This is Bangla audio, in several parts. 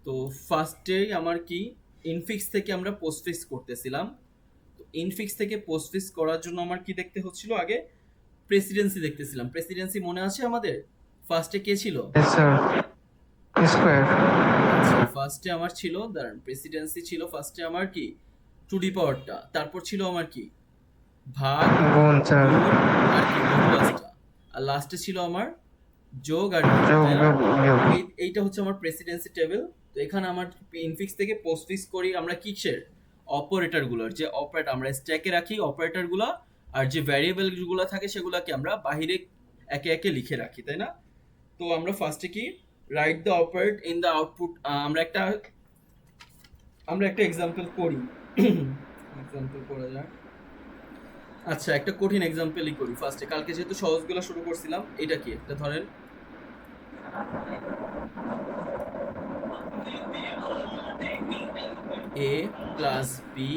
তো ফার্স্টেই আমার কি ইনফিক্স থেকে আমরা পোস্টফিক্স করতেছিলাম। তো ইনফিক্স থেকে পোস্টফিক্স করার জন্য আমার কি দেখতে হচ্ছিল, আগে প্রেসিডেন্সি দেখতেছিলাম। প্রেসিডেন্সি মনে আছে আমাদের? ফার্স্টে কে ছিল? Yes, sir. Square. আচ্ছা, ফার্স্টে আমার ছিল, দাঁড়ান, প্রেসিডেন্সি ছিল ফার্স্টে আমার কি টু ডি পাওয়ারটা, তারপর ছিল আমার কি ভাগ, Bone, sir. গুণ, আর কি মডুলাসটা, আর লাস্টে ছিল আমার যোগ আর বিয়োগ, Jog, তাই না? jog, jog. এইটা হচ্ছে আমার প্রেসিডেন্সি টেবিল। তো এখানে আমার ইনফিক্স থেকে পোস্টফিক্স করি আমরা কিসের? অপারেটরগুলোর, যে অপারেটর আমরা স্ট্যাকে রাখি অপারেটরগুলো, আর যে ভ্যারিয়েবলগুলো থাকে সেগুলোকে আমরা বাহিরে একে একে লিখে রাখি, তাই না? তো আমরা ফার্স্টে কি write the operate in the output, আমরা একটা এক্সাম্পল করি। এক্সাম্পল করা যাক। আচ্ছা, একটা কঠিন এক্সাম্পলই করি ফার্স্টে, কালকে যেহেতু সহজগুলো শুরু করছিলাম। এটা কি একটা ধরেন a plus b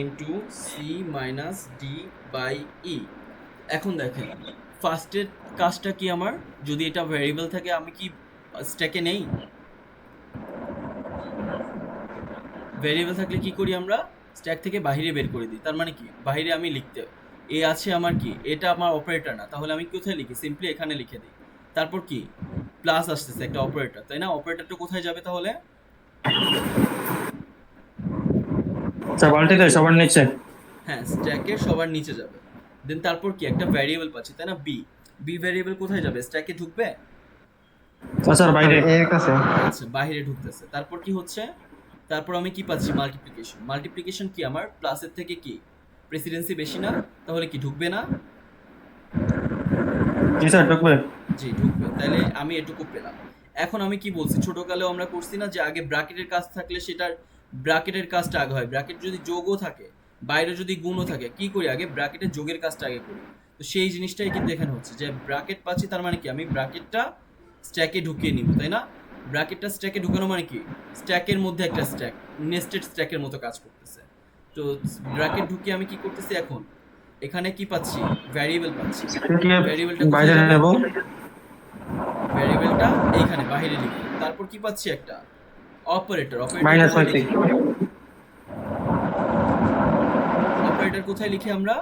into c minus d by e. এখন দেখেন ফার্স্টের কাজটা কি আমার, যদি এটা ভ্যারিয়েবল থাকে আমি কি স্ট্যাকে নেই? ভ্যারিয়েবল থাকলে কি করি আমরা? স্ট্যাক থেকে বাইরে বের করে দিই। তার মানে কি বাইরে আমি লিখতে, এ আছে আমার কি, এটা আমার অপারেটর না, তাহলে আমি কোথায় লিখি? সিম্পলি এখানে লিখে দিই। তারপর কি প্লাস আসতেছে একটা অপারেটর, তাই না? অপারেটরটা কোথায় যাবে তাহলে? বালতিতে সবার নিচে। হ্যাঁ, স্ট্যাকের সবার নিচে যাবে। দেন তারপর কি একটা ভ্যারিয়েবল পাচ্ছি, তাই না? বি। বি ভ্যারিয়েবল কোথায় যাবে? স্ট্যাকে ঢুকবে? স্যার বাইরে। Sir, A কাছে। আচ্ছা, বাইরে ঢুকতেছে। তারপর কি হচ্ছে? তারপর আমি কি পাচ্ছি? মাল্টিপ্লিকেশন। মাল্টিপ্লিকেশন কি আমার প্লাসের থেকে কি প্রেসিডেন্সি বেশি না? তাহলে কি ঢুকবে না? জি স্যার ঢুকবে। জি, ঢুকবে। তাহলে আমি এটুকু পেলাম। এখন আমি কি বলছি, ছোটকালেও আমরা করছি না যে আগে ব্র্যাকেটের কাজ থাকলে সেটার ব্র্যাকেটের কাজটা আগে হয়। ব্র্যাকেট যদি যোগও থাকে, বাইরে যদি গুণও থাকে, কি করি আগে? ব্র্যাকেটের যোগের কাজটা আগে করি। তো সেই জিনিসটাই কিন্তু এখানে হচ্ছে যে ব্র্যাকেট পাচ্ছি, তার মানে কি আমি ব্র্যাকেটটা স্ট্যাকে ঢুকিয়ে নিব, তাই না? ব্র্যাকেটটা স্ট্যাকে ঢুকানো মানে কি স্ট্যাকের মধ্যে একটা স্ট্যাক, নেস্টেড স্ট্যাকের মতো কাজ করতেছে। তো ব্র্যাকেট ঢুকিয়ে আমি কি করতেছি এখন? এখানে কি পাচ্ছি? ভ্যারিয়েবল পাচ্ছি। ঢুকলে ভ্যারিয়েবলটা বাইরে কোথায় যাবে? নেব। ভ্যারিয়েবলটা এইখানে বাইরে লিখি। তারপর কি পাচ্ছি? একটা অপারেটর। অপারেটর মাইনাস কোথায় ফাইভ। লিখি? অপারেটর কোথায় লিখি আমরা?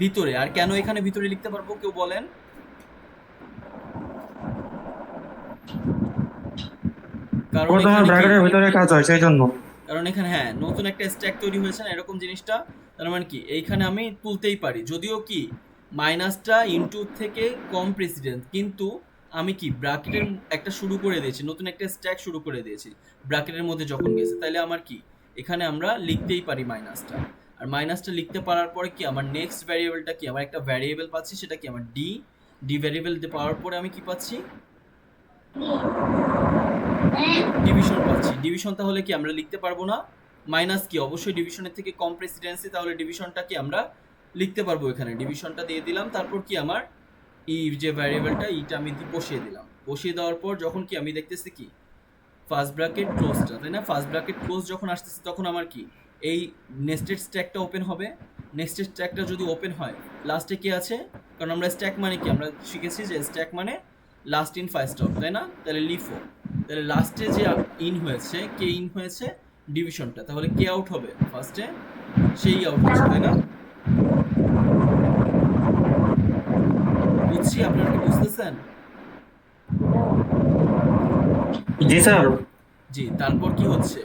ভিতরে। আর কেন এখানে ভিতরে লিখতে পারবো কেউ বলেন? কারণ ও তোমার এখানে কি, ব্র্যাকেটের ভিতরে কাজ হয় সেই জন্য। কারণ এখানে হ্যাঁ নতুন একটা স্ট্যাক তৈরি হয়েছে না এরকম জিনিসটা। তার মানে কি এইখানে আমি তুলতেই পারি, যদিও কি মাইনাসটা ইনটু থেকে কম প্রেসিডেন্স, কিন্তু আমি কি ব্র্যাকেটের একটা শুরু করে দিয়েছি, নতুন একটা স্ট্যাক শুরু করে দিয়েছি ব্র্যাকেটের মধ্যে যখন গেছে, তাইলে আমার কি এখানে আমরা লিখতেই পারি মাইনাসটা। আর মাইনাসটা লিখতে পারার পরে কি আমার নেক্সট ভ্যারিয়েবলটা কি, আমার একটা ভ্যারিয়েবল পাচ্ছি, সেটা কি আমার ডি। ডি ভ্যারিয়েবল পাওয়ার পরে আমি কি পাচ্ছি? ডিভিশন পাচ্ছি। ডিভিশন তাহলে কি আমরা লিখতে পারবো না? মাইনাস কি অবশ্যই ডিভিশনের থেকে কম প্রেসিডেন্সি, তাহলে ডিভিশনটা কি আমরা লিখতে পারবো। এখানে ডিভিশনটা দিয়ে দিলাম। তারপর কি আমার ই যে ভ্যারিয়েবলটা ইটা আমি বসিয়ে দিলাম। বসিয়ে দেওয়ার পর যখন কি আমি দেখতেছি কি ফার্স্ট ব্র্যাকেট ক্লোজটা, তাই না? ফার্স্ট ব্র্যাকেট ক্লোজ যখন আসতেছে তখন আমার কি এই নেস্টেড স্ট্যাকটা ওপেন হবে। নেস্টেড স্ট্যাকটা যদি ওপেন হয়, লাস্টে কি আছে? কারণ আমরা স্ট্যাক মানে কি আমরা শিখেছি যে স্ট্যাক মানে লাস্ট ইন ফার্স্ট আউট, তাই না? তাহলে লিফো, তাহলে লাস্টে যে ইন হয়েছে, কে ইন হয়েছে? ডিভিশনটা। তাহলে কে আউট হবে ফার্স্টে? সেই আউট হচ্ছে, তাই না? বুঝছি, আপনারা কি বুঝতেছেন? জি স্যার। জি। তারপর কি হচ্ছে?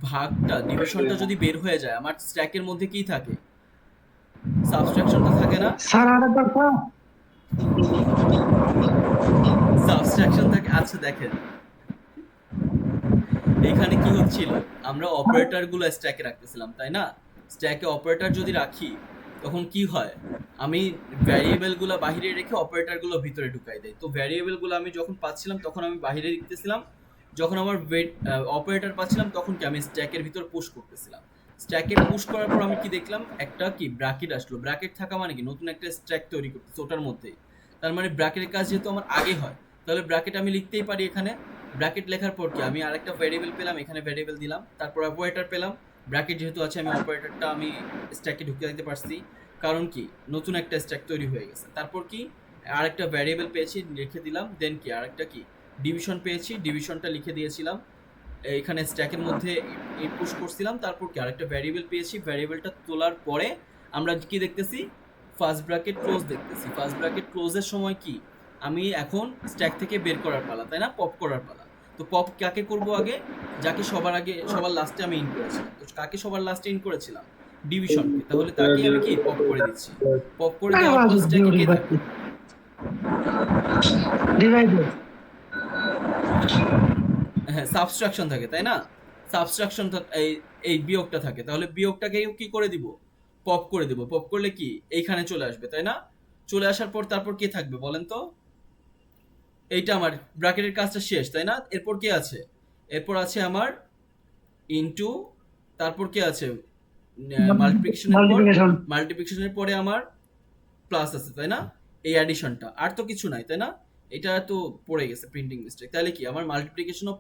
ভাগটা, ডিভিশনটা যদি বের হয়ে যায়, আমার স্ট্যাকের মধ্যে কি থাকে? সাবট্রাকশনটা থাকে না? স্যার আরেকবার কর। সাবট্রাকশন থাকে। আচ্ছা দেখেন এখানে কি হচ্ছিল, আমরা অপারেটর গুলো স্ট্যাকে রাখতেছিলাম, তাই না? স্ট্যাকে অপারেটর যদি রাখি তখন কি হয়, আমি ভ্যারিয়েবল গুলো বাহিরে রেখে অপারেটর গুলো ভিতরে ঢুকাই দেই। তো ভ্যারিয়েবল গুলো আমি যখন পাচ্ছিলাম তখন আমি বাহিরে লিখতেছিলাম, যখন আমার অপারেটর পাচ্ছিলাম তখন কি আমি স্ট্যাকের ভিতর পুশ করতেছিলাম। স্ট্যাকে পুশ করার পর আমি কি দেখলাম, একটা কি ব্র্যাকেট আসলো। ব্র্যাকেট থাকা মানে কি নতুন একটা স্ট্যাক তৈরি করতেছে ওটার মধ্যেই। তার মানে ব্র্যাকেটের কাজ যেহেতু আমার আগে হয়, তাহলে ব্র্যাকেট আমি লিখতেই পারি এখানে। ব্র্যাকেট লেখার পর কি আমি আরেকটা ভ্যারিয়েবল পেলাম, এখানে ভ্যারিয়েবল দিলাম, তারপর অপারেটর পেলাম। ব্র্যাকেট যেহেতু আছে আমি অপারেটরটা আমি স্ট্যাকে ঢুকিয়ে দিতে পারছি, কারণ কি নতুন একটা স্ট্যাক তৈরি হয়ে গেছে। তারপর কি আরেকটা ভ্যারিয়েবল পেয়েছি, লিখে দিলাম। দেন কি আরেকটা কি ডিভিশন পেয়েছি, ডিভিশনটা লিখে দিয়েছিলাম। এইখানে স্ট্যাকের মধ্যে পুশ করছিলাম, তারপর কি আরেকটা ভ্যারিয়েবল পেয়েছি, ভ্যারিয়েবলটা তোলার পরে আমরা কি দেখতেছি, ফার্স্ট ব্র্যাকেট ক্লোজ দেখতেছি। ফার্স্ট ব্র্যাকেট ক্লোজের সময় কি আমি এখন স্ট্যাক থেকে বের করার পালা, তাই না, পপ করার পালা। তো পপ কাকে করব আগে, যাকে সবার লাস্টে আমি ইন করেছিলাম। তো কাকে সবার লাস্টে ইন করেছিলাম, ডিভিশনকে, তাহলে তাকে আমি কি পপ করে দিচ্ছি। পপ করে দেওয়ার পর স্ট্যাকে কে থাকে, ডিভাইডেড। হ্যাঁ সাবস্ট্রাকশন থাকে, তাই না, সাবস্ট্রাকশন এই এই বিয়োগটা থাকে, তাহলে বিয়োগটাকে কি করে দিব, পপ করে দিব। পপ করলে কি এইখানে চলে আসবে, তাই না। চলে আসার পর তারপর কে থাকবে বলেন তো, এইটা আমার ব্র্যাকেটের কাজটা শেষ, তাই না। এরপর কি আছে, এরপর আছে আমার ইনটু, তারপর কি আছে মাল্টিপ্লিকেশনের পর, মাল্টিপ্লিকেশন। মাল্টিপ্লিকেশনের পরে আমার প্লাস আছে, তাই না, এই অ্যাডিশনটা, আর তো কিছু নাই, তাই না। এটা তো পড়ে গেছে প্রিন্টিং মিস্টেক, তাহলে কি আমার মাল্টিপ্লিকেশনও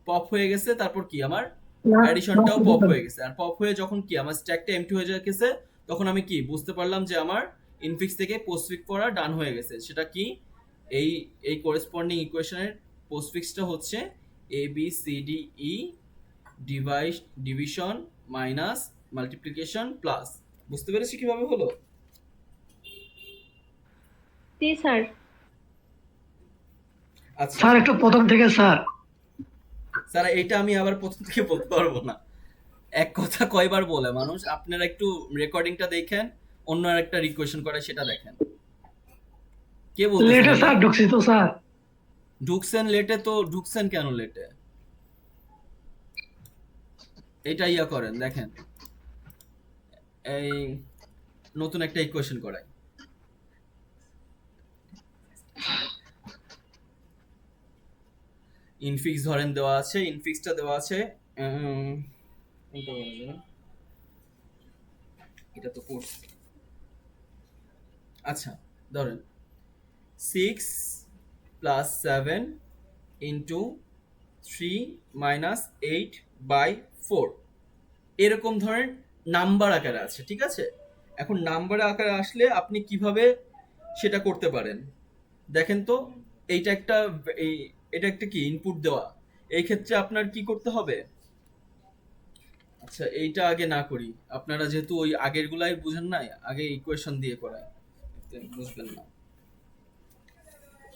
পপ হয়ে গেছে, তারপর কি আমার অ্যাডিশনটাও পপ হয়ে গেছে। আর পপ হয়ে যখন কি আমার স্ট্যাকটা এমটি হয়ে গেছে, তখন আমি কি বুঝতে পারলাম যে আমার ইনফিক্স থেকে পোস্টফিক্স করা ডান হয়ে গেছে। সেটা কি, এই এই করেসপন্ডিং ইকুয়েশনের পোস্টফিক্সটা হচ্ছে a b c d e division minus multiplication plus. বুঝতে পেরেছি কিভাবে হলো। জি স্যার। আচ্ছা স্যার একটু প্রথম থেকে স্যার। স্যার এইটা আমি আবার প্রথম থেকে বলতে পারবো না, এক কথা কয়বার বলে মানুষ। আপনারা একটু রেকর্ডিংটা দেখেন, অন্য একটা রিকোয়েশন করে সেটা দেখেন। কে বলতেছে লেটে স্যার ঢুকছি তো স্যার। ঢুকছেন লেটে, তো ঢুকছেন কেন লেটে, এটা ইয়া করেন, দেখেন এই নতুন একটা ইকুয়েশন করাই। ইনফিক্স ধরেন দেওয়া আছে, ইনফিক্সটা দেওয়া আছে কোনটা বলা যায়? এটা তো পড়ছি। আচ্ছা ধরেন 6 প্লাস 7 ইন্টু 3 মাইনাস 8/4, এরকম ধরেন নাম্বার আকারে আছে, ঠিক আছে। এখন নাম্বার আকারে আসলে আপনি কিভাবে সেটা করতে পারেন দেখেন তো। এইটা একটা এই এটা একটা কি ইনপুট দেওয়া, এই ক্ষেত্রে আপনার কি করতে হবে। আচ্ছা এইটা আগে না করি, আপনারা যেহেতু ওই আগের গুলাই বুঝেন নাই, আগে ইকুয়েশন দিয়ে করায়, এতে বুঝবেন না।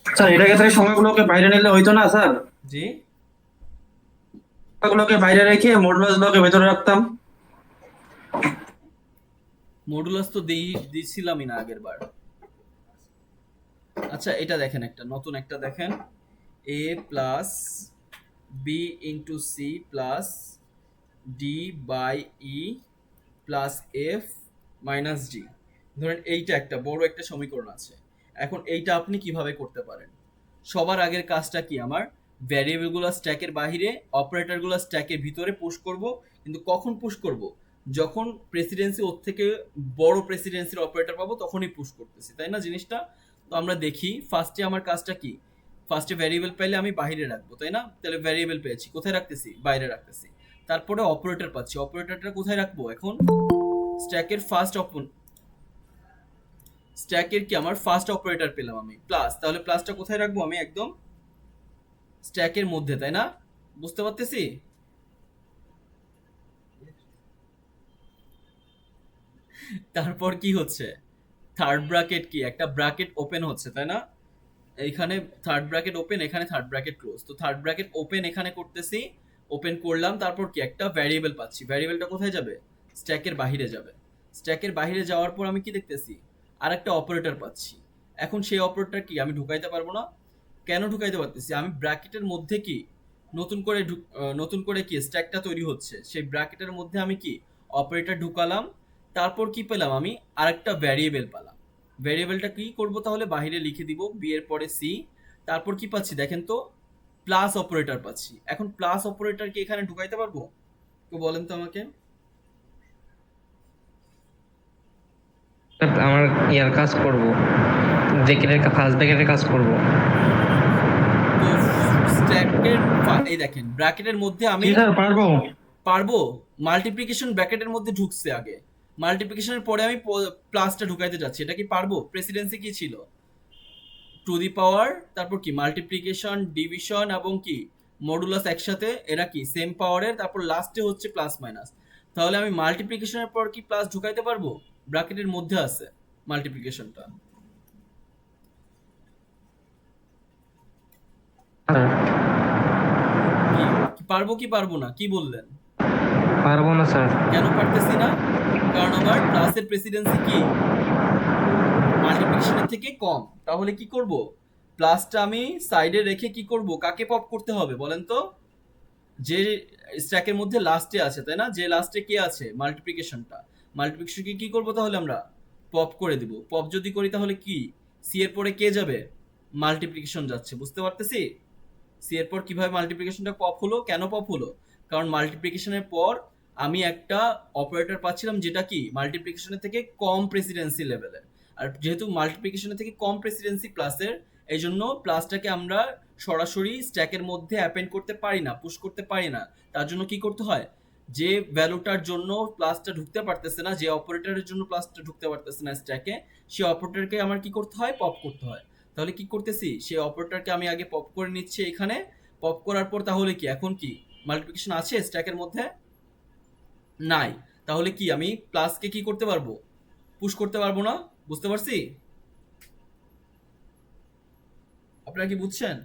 স্যার এটাকে স্যার সংখ্যাগুলোকে বাইরে নিলে হইতো না স্যার, জি সংখ্যাগুলোকে বাইরে রেখে মডুলাসগুলোকে ভেতরে রাখতাম। মডুলাস তো দিছিলামই না আগের বার। আচ্ছা এটা দেখেন, একটা নতুন একটা দেখেন, a plus b into c plus d by e plus f minus d. ধরেন এইটা একটা বড় একটা সমীকরণ আছে। এখন এইটা আপনি কিভাবে করতে পারেন, সবার আগের কাজটা কি, আমার ভ্যারিয়েবলগুলো স্ট্যাকের বাইরে, অপারেটরগুলো স্ট্যাকের ভিতরে পুশ করব। কিন্তু কখন পুশ করব, যখন প্রেসিডেন্সি ওর থেকে বড় প্রেসিডেন্সির অপারেটর পাবো তখনই পুশ করতেছি, তাই না জিনিসটা। তো আমরা দেখি ফার্স্টে আমার কাজটা কি, ফার্স্টে ভ্যারিয়েবল পাইলে আমি বাইরে রাখবো, তাই না। তাহলে ভ্যারিয়েবল পেয়েছি, কোথায় রাখতেছি, বাইরে রাখতেছি। তারপরে অপারেটর পাচ্ছি, অপারেটরটা কোথায় রাখবো এখন, স্ট্যাকের স্ট্যাকের কি আমার ফার্স্ট অপারেটর পেলাম আমি প্লাস, তাহলে প্লাসটা কোথায় রাখবো আমি, একদম স্ট্যাকের মধ্যে, তাই না। বুঝতে পারতেছি। তারপর কি হচ্ছে, থার্ড ব্র্যাকেট কি একটা ব্র্যাকেট ওপেন হচ্ছে, তাই না। এইখানে থার্ড ব্র্যাকেট ওপেন, এখানে থার্ড ব্র্যাকেট ক্লোজ। তো থার্ড ব্র্যাকেট ওপেন এখানে করতেছি, ওপেন করলাম, তারপর কি একটা ভ্যারিয়েবল পাচ্ছি। ভ্যারিয়েবলটা কোথায় যাবে, স্ট্যাকের বাহিরে যাবে। স্ট্যাকের বাহিরে যাওয়ার পর আমি কি দেখতেছি, আর একটা অপারেটর পাচ্ছি। এখন সেই অপারেটর কি আমি ঢুকাইতে পারবো না, কেন ঢুকাইতে পারতেছি, আমি ব্র্যাকেটের মধ্যে কি নতুন করে কি স্ট্যাকটা তৈরি হচ্ছে, সেই ব্র্যাকেটের মধ্যে আমি কি অপারেটর ঢুকালাম। তারপর কি পেলাম আমি, আরেকটা ভ্যারিয়েবল পেলাম। ভ্যারিয়েবলটা কি করব, তাহলে বাইরে লিখে দিব বি এর পরে সি। তারপর কি পাচ্ছি দেখেন তো, প্লাস অপারেটর পাচ্ছি। এখন প্লাস অপারেটর কি এখানে ঢুকাইতে পারবো, তো বলেন তো আমাকে। আমার ইয়ার কাজ করব, ব্র্যাকেটের ফার্স্ট ব্র্যাকেটের কাজ করব। তো স্ট্যাকের এই দেখেন ব্র্যাকেটের মধ্যে আমি জি স্যার পারবো। পারবো, মাল্টিপ্লিকেশন ব্র্যাকেটের মধ্যে ঢুকছে আগে, মাল্টিপ্লিকেশনের পরে আমি প্লাসটা ঢুকাইতে যাচ্ছি, এটা কি পারবো। প্রেসিডেন্সি কি ছিল, টু দি পাওয়ার, তারপর কি মাল্টিপ্লিকেশন ডিভিশন এবং কি মডুলাস একসাথে, এরা কি সেম পাওয়ারের, তারপর লাস্টে হচ্ছে প্লাস মাইনাস। তাহলে আমি মাল্টিপ্লিকেশনের পর কি প্লাস ঢুকাইতে পারবো? ব্র্যাকেটের মধ্যে আছে মাল্টিপ্লিকেশনটা। স্যার কি পারবো কি পারবো না, কি বললেন? পারবো না স্যার। কেন পারতেছি না? কারণ আমার প্লাসের প্রেসিডেন্সি কি মাল্টিপ্লিকেশনের থেকে কম। তাহলে কি করব? প্লাসটা আমি সাইডে রেখে কি করব, কাকে পপ করতে হবে বলেন তো? যে স্ট্যাকের মধ্যে লাস্টে আছে, তাই না? যে লাস্টে কে আছে, মাল্টিপ্লিকেশনকে কি করব তাহলে আমরা পপ করে দিব। পপ যদি করি তাহলে কি সি এর পরে কে যাবে? মাল্টিপ্লিকেশন যাচ্ছে, বুঝতে পারতেছি? সি এর পর কিভাবে মাল্টিপ্লিকেশনটা পপ হলো, কেন পপ হলো? কারণ মাল্টিপ্লিকেশনের পর আমি একটা অপারেটর পাচ্ছিলাম যেটা কি মাল্টিপ্লিকেশনের থেকে কম প্রেসিডেন্সি লেভেলের। আর যেহেতু মাল্টিপ্লিকেশনের থেকে কম প্রেসিডেন্সি প্লাসের, এই জন্য প্লাসটাকে আমরা সরাসরি স্ট্যাকের মধ্যে অ্যাপেন্ড করতে পারি না, পুশ করতে পারি না। তার জন্য কি করতে হয়, যে ভ্যালুটার জন্য প্লাসটা ঢুকতে পারতেছে না, যে অপারেটরের জন্য প্লাসটা ঢুকতে পারতেছে না স্ট্যাকে, সেই অপারেটরকে আমার কি করতে হয়, পপ করতে হয়। তাহলে কি করতেছি, সেই অপারেটরকে আমি আগে পপ করে নিচ্ছি এখানে। পপ করার পর তাহলে কি এখন কি মাল্টিপ্লিকেশন আছে স্ট্যাকের মধ্যে? নাই। তাহলে কি আমি প্লাসকে কি করতে পারবো, পুশ করতে পারবো না। বুঝতে পারছি? আপনারা কি বুঝছেন?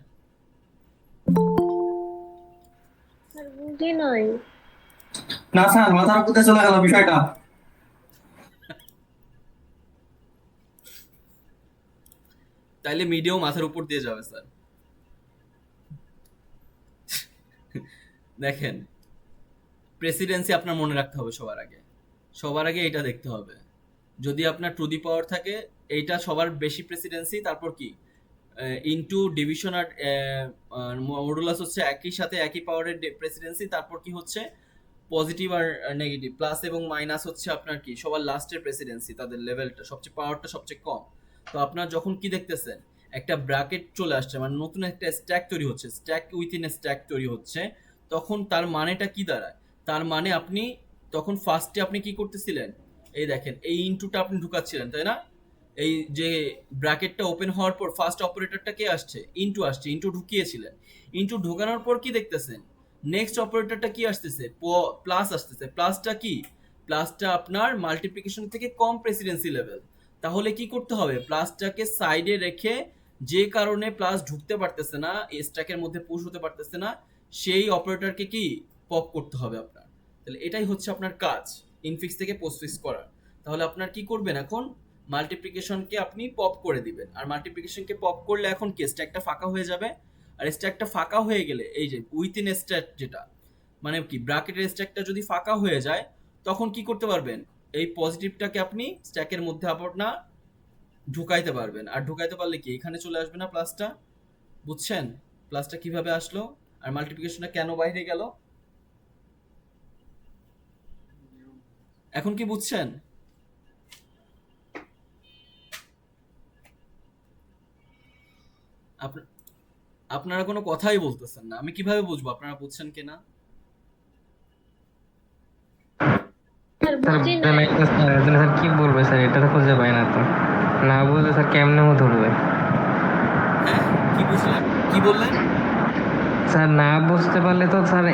স্যার বুঝি নাই। না স্যার, মাথার উপর দিয়ে চলে গেল বিষয়টা। তাইলে মিডিয়াও মাথার উপর দিয়ে যাবে স্যার। দেখেন, প্রেসিডেন্সি আপনার মনে রাখতে হবে সবার আগে এটা দেখতে হবে। যদি আপনার টু দি পাওয়ার থাকে, এইটা সবার বেশি প্রেসিডেন্সি, তারপর কি ইনটু ডিভিশন আর মডুলাস হচ্ছে একই সাথে একই পাওয়ারের প্রেসিডেন্সি, তারপর কি হচ্ছে পজিটিভ আর নেগেটিভ, প্লাস এবং মাইনাস হচ্ছে আপনার কি সবার লাস্টের প্রেসিডেন্সি, তাদের লেভেলটা সবচেয়ে পাওয়ারটা সবচেয়ে কম। তো আপনার যখন কি দেখতেছেন একটা ব্র্যাকেট চলে আসছে, মানে নতুন একটা স্ট্যাক তৈরি হচ্ছে, স্ট্যাক উইথিন এ স্ট্যাক তৈরি হচ্ছে, তখন তার মানেটা কি দাঁড়ায়? তার মানে আপনি তখন ফার্স্টে আপনি কি করতেছিলেন, এই দেখেন এই ইনটুটা আপনি ঢুকাচ্ছিলেন, তাই না? এই যে ব্র্যাকেটটা ওপেন হওয়ার পর ফার্স্ট অপারেটরটা কে আসছে, ইনটু আসছে, ইনটু ঢুকিয়েছিলেন। ইনটু ঢোকানোর পর কি দেখতেছেন, নেক্সট অপারেটরটা কি আসতেছে, প্লাস আসতেছে। প্লাসটা কি, প্লাসটা আপনার মাল্টিপ্লিকেশন থেকে কম প্রেসিডেন্সি লেভেল। তাহলে কি করতে হবে, প্লাসটাকে সাইডে রেখে, যে কারণে প্লাস ঢুকতে পারতেছে না, স্ট্যাকের মধ্যে পুশ হতে পারতেছে না, সেই অপারেটরকে কি পপ করতে হবে আপনার। তাহলে এটাই হচ্ছে আপনার কাজ, ইনফিক্স থেকে পোস্টফিক্স করার। তাহলে আপনার কি করবেন এখন, মাল্টিপ্লিকেশনকে আপনি পপ করে দিবেন। আর মাল্টিপ্লিকেশনকে পপ করলে এখন কি স্ট্যাকটা ফাঁকা হয়ে যাবে। আর স্ট্যাকটা ফাঁকা হয়ে গেলে, এই যে উইথিন স্ট্যাক যেটা, মানে কি ব্র্যাকেটের স্ট্যাকটা যদি ফাঁকা হয়ে যায়, তখন কি করতে পারবেন, এই পজিটিভটাকে আপনি স্ট্যাকের মধ্যে আপনার ঢুকাইতে পারবেন। আর ঢুকাইতে পারলে কি এখানে চলে আসবে না প্লাসটা। বুঝছেন প্লাসটা কিভাবে আসলো আর মাল্টিপ্লিকেশনটা কেন বাইরে গেল? এখন কি বুঝছেন? আপনারা কোনো কথাই বলতেছেন না, আমি কিভাবে বুঝবো আপনারা বুঝছেন কিনা? স্যার স্যার বুঝি বুঝে নাই। নাই তো স্যার, এর জন্য স্যার কি বলবে স্যার, এটা তো খুঁজে পাই না তো। না বুঝলে স্যার কেমনে ধরবে? হ্যাঁ, কি বুঝলেন, কি বললেন? স্যার না বুঝতে পারলে তো স্যার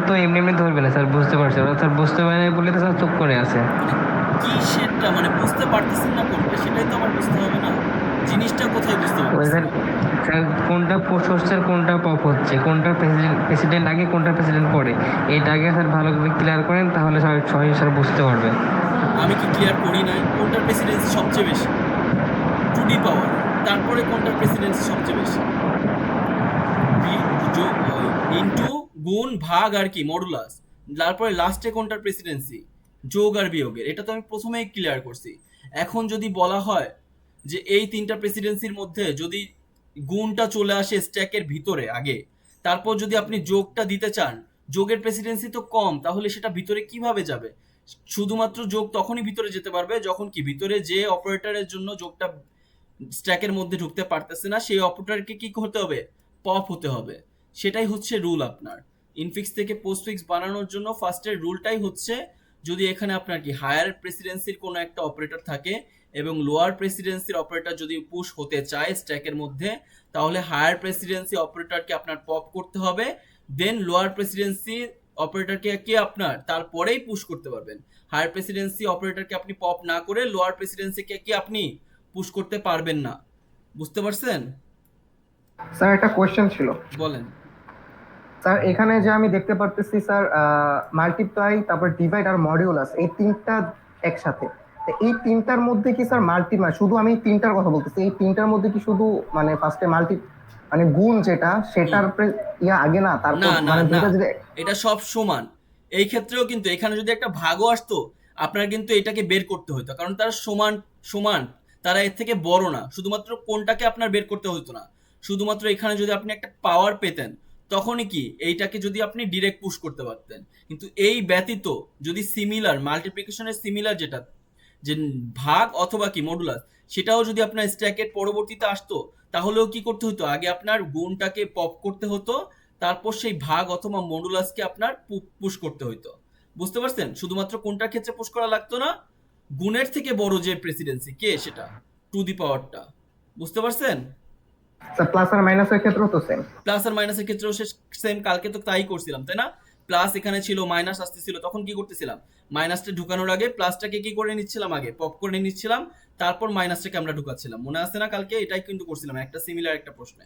তো এমনি এমনি ধরবে না স্যার, বুঝতে পারছে ওরা, স্যার বুঝতে পারে না বলে তো স্যার চুপ করে আছে। কি সেটা মানে বুঝতে পারতেছেন না কোনটা, সেটাই তো আমার বুঝতে হবে না, জিনিসটা কোথায় বুঝতে ওই পারতেছেন? স্যার, স্যার কোনটা পোস্ট হচ্ছে আর কোনটা পপ হচ্ছে, কোনটা প্রেসিডেন্ট আগে কোনটা প্রেসিডেন্ট পরে, এটা আগে স্যার ভালো করে ক্লিয়ার করেন, তাহলে সবাই সবাই স্যার বুঝতে পারবে। আমি কি ক্লিয়ার করি নাই কোনটার প্রেসিডেন্সি সবচেয়ে বেশি? টু ডি পাওয়ার, তারপরে কোনটার প্রেসিডেন্সি সবচেয়ে বেশি? ইনটু, গুণ, ভাগ আর কি মডুলাস, তারপরে লাস্টে কোনটার প্রেসিডেন্সি, যোগ আর বিয়োগের, এটা তো আমি প্রথমেই ক্লিয়ার করছি। এখন যদি বলা হয় যে এই তিনটা প্রেসিডেন্সির মধ্যে যদি গুণটা চলে আসে স্ট্যাকের ভিতরে আগে, তারপর যদি আপনি যোগটা দিতে চান, যোগের প্রেসিডেন্সি তো কম, তাহলে সেটা ভিতরে কিভাবে যাবে? শুধুমাত্র যোগ তখনই ভিতরে যেতে পারবে যখন কি ভিতরে যে অপারেটরের জন্য যোগটা স্ট্যাকের মধ্যে ঢুকতে পারতেছে না, সেই অপারেটরকে কি হতে হবে, পপ হতে হবে। সেটাই হচ্ছে রুল আপনার ইনফিক্স থেকে পোস্টফিক্স বানানোর জন্য। ফার্স্টের রুলটাই হচ্ছে, যদি এখানে আপনার কি হায়ার প্রেসিডেন্সির কোনো একটা অপারেটর থাকে এবং লোয়ার প্রেসিডেন্সির অপারেটর যদি পুশ হতে চায় স্ট্যাকের মধ্যে, তাহলে হায়ার প্রেসিডেন্সি অপারেটরকে আপনার পপ করতে হবে, দেন লোয়ার প্রেসিডেন্সি অপারেটরকে কি আপনার তারপরেই পুশ করতে পারবেন। হায়ার প্রেসিডেন্সি অপারেটরকে আপনি পপ না করে লোয়ার প্রেসিডেন্সিকে কি আপনি পুশ করতে পারবেন না। বুঝতে পারছেন? স্যার একটা কোয়েশ্চেন ছিল বলেন। স্যার। এখানে যে আমি দেখতে পারতেছি স্যার, মাল্টিপ্লাই, তারপর ডিভাইড আর মডিউলাস, এই তিনটা একসাথে। তো এই তিনটার মধ্যে কি স্যার শুধু আমি তিনটার কথা বলতেছি, এই তিনটার মধ্যে কি শুধু মানে ফার্স্টে মানে গুণ যেটা সেটার আগে না, তারপর না না মানে না, দুইটা যদি এটা সব সমান। এই ক্ষেত্রেও কিন্তু এখানে যদি একটা ভাগও আসতো, আপনার কিন্তু এটাকে বের করতে হতো, কারণ তারা সমান সমান, তারা এর থেকে বড় না। শুধুমাত্র কোনটাকে আপনার বের করতে হতো না, শুধুমাত্র এখানে যদি আপনি একটা পাওয়ার পেতেন তখনই কি এইটাকে যদি আপনি ডিরেক্ট পুশ করতে পারতেন। কিন্তু এই ব্যতীত যদি সিমিলার মাল্টিপ্লিকেশনের সিমিলার যেটা, যে ভাগ অথবা কি মডুলাস, সেটাও যদি আপনার স্ট্যাকের পরবর্তীতে আসতো, তাহলেও কি করতে হতো, আগে আপনার গুণটাকে পপ করতে হতো, তারপর সেই ভাগ অথবা মডুলাসকে আপনার পুশ করতে হতো। বুঝতে পারছেন? শুধুমাত্র কোনটার ক্ষেত্রে পুশ করা লাগতো না, গুণের থেকে বড় যে প্রেসিডেন্সি কে সেটা, টু দি পাওয়ারটা। বুঝতে পারছেন? স্যার প্লাস আর মাইনাসের ক্ষেত্রেও তো সেম। প্লাস আর মাইনাসের ক্ষেত্রেও সেম, কালকে তো তাই করছিলাম তাই না? প্লাস এখানে ছিল, মাইনাস আসতেছিল, তখন কি করতেছিলাম, মাইনাসটা ঢুকানোর আগে প্লাসটাকে কি করে নিচ্ছিলাম, আগে পপ করে নিচ্ছিলাম, তারপর মাইনাসটাকে আমরা ঢুকাচ্ছিলাম। মনে আছে না কালকে এটাই কিন্তু করছিলাম একটা সিমিলার একটা প্রশ্নে।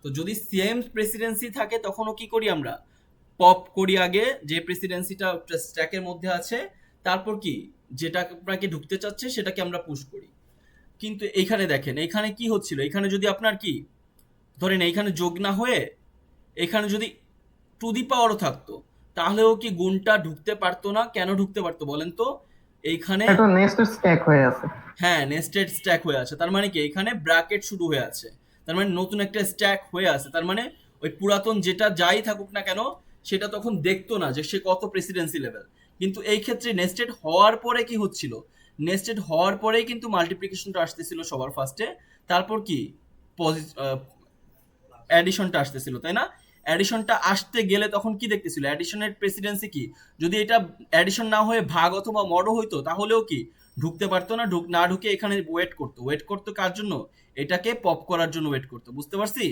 তো যদি সেম প্রেসিডেন্সি থাকে তখনও কি করি আমরা, পপ করি আগে যে প্রেসিডেন্সিটা স্ট্যাকের মধ্যে আছে, তারপর কি যেটা আপনাকে ঢুকতে চাচ্ছে সেটাকে আমরা পুশ করি। কিন্তু এইখানে দেখেন, এইখানে কি হচ্ছিল, এখানে যদি আপনার কি ধরেন এইখানে যোগ না হয়ে এখানে যদি টু দি পাওয়ারও থাকতো, তাহলেও কি গুণটা ঢুকতে পারতো না? কেন ঢুকতে পারতো বলেন তো? এইখানে এটা নেস্টেড স্ট্যাক হয়ে আছে। হ্যাঁ, নেস্টেড স্ট্যাক হয়ে আছে, তার মানে কি এখানে ব্র্যাকেট শুরু হয়ে আছে, তার মানে নতুন একটা স্ট্যাক হয়ে আছে, তার মানে ওই পুরাতন যেটা যাই থাকুক না কেন সেটা তখন দেখতো না যে সে কত প্রেসিডেন্সি লেভেল। কিন্তু এই ক্ষেত্রে নেস্টেড হওয়ার পরে কি হচ্ছিল, নেস্টেড হওয়ার পরেই কিন্তু মাল্টিপ্লিকেশনটা আসতেছিল সবার ফার্স্টে, তারপর কি অ্যাডিশনটা আসতেছিল, তাই না? অ্যাডিশনটা আসতে গেলে তখন কি দেখতেছিল, অ্যাডিশনের প্রেসিডেন্সি কি, যদি এটা অ্যাডিশন না হয়ে ভাগ অথবা মডও হইতো তাহলেও কি ঢুকতে পারতো না, না ঢুকে এখানে ওয়েট করতো কার জন্য, এটাকে পপ করার জন্য ওয়েট করতো। বুঝতে পারছি?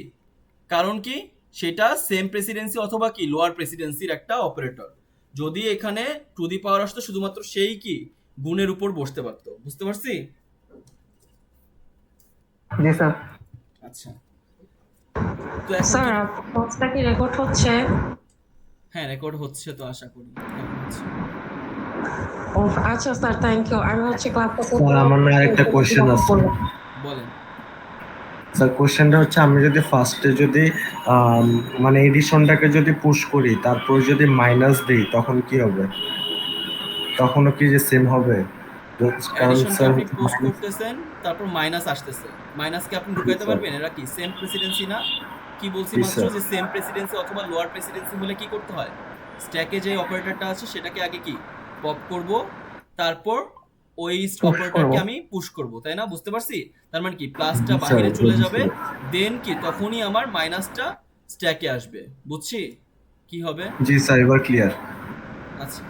কারণ কি, সেটা সেম প্রেসিডেন্সি অথবা কি লোয়ার প্রেসিডেন্সির একটা অপারেটর, যদি এখানে টু দি পাওয়ার আসতো শুধুমাত্র সেই কি গুণের উপর বসতে পারতো। বুঝতে পারছি? জি স্যার। আচ্ছা, তো এখন স্যার ক্লাসটা কি রেকর্ড হচ্ছে? হ্যাঁ, রেকর্ড হচ্ছে তো, আশা করি হ্যাঁ, হচ্ছে। ও আচ্ছা স্যার, থ্যাংক ইউ। আমি হচ্ছে ক্লাসটা স্যার আমার না আরেকটা কোশ্চেন আছে। বলেন। স্যার কোশ্চেনটা হচ্ছে, আমি যদি ফার্স্টে যদি মানে এডিশনটাকে যদি পুশ করি তারপর যদি মাইনাস দিই তখন কি হবে? তখনও কি যে সেম হবে? কারণ অ্যাডিশনকে স্যার আপনি পুশ করতেছেন, তারপর মাইনাস আসতেছে, মাইনাসকে আপনি ঢুকাইতে পারবেন? এরা কি সেম প্রেসিডেন্সি না? কি বলছি জি, মাত্র, স্যার। যে সেম প্রেসিডেন্সি অথবা লোয়ার প্রেসিডেন্সি হলে কি করতে হয়, স্ট্যাকে যে অপারেটরটা আছে সেটাকে আগে কি পপ করব, তারপর ওই অপারেটরকে আমি পুশ করব, তাই না? বুঝতে পারছি? তার মানে কি প্লাসটা স্যার বাইরে চলে যাবে, বুঝছি। দেন কি তখনই আমার মাইনাসটা স্ট্যাকে আসবে। বুঝছি কি হবে? জি স্যার, এবার ক্লিয়ার। আচ্ছা,